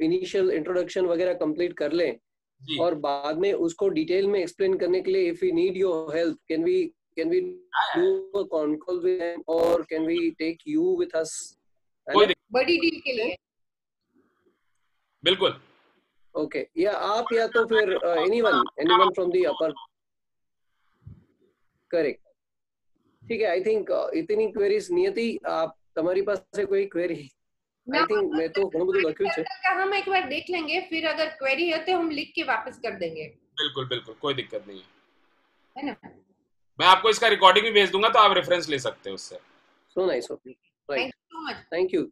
इनिशियल इंट्रोडक्शन वगैरह कंप्लीट कर लें और बाद में उसको डिटेल में एक्सप्लेन करने के लिए, if we need your help, can we do a con call with him or can we take you with us बड़ी डील के लिए? बिल्कुल। ओके, या आप या तो फिर anyone from the upper. Correct, ठीक है। आई थिंक इतनी क्वेरीज नियति, आप तुम्हारी पास से कोई क्वेरी? आई थिंक मैं तो घणું બધું લખ્યું છે, हम एक बार देख लेंगे, फिर अगर क्वेरी है तो हम लिख के वापस कर देंगे। बिल्कुल बिल्कुल, कोई दिक्कत नहीं है ना? मैं आपको इसका रिकॉर्डिंग भी भेज दूंगा, तो आप रेफरेंस ले सकते हो उससे। So nice of you. Right, thank you so much. Thank you.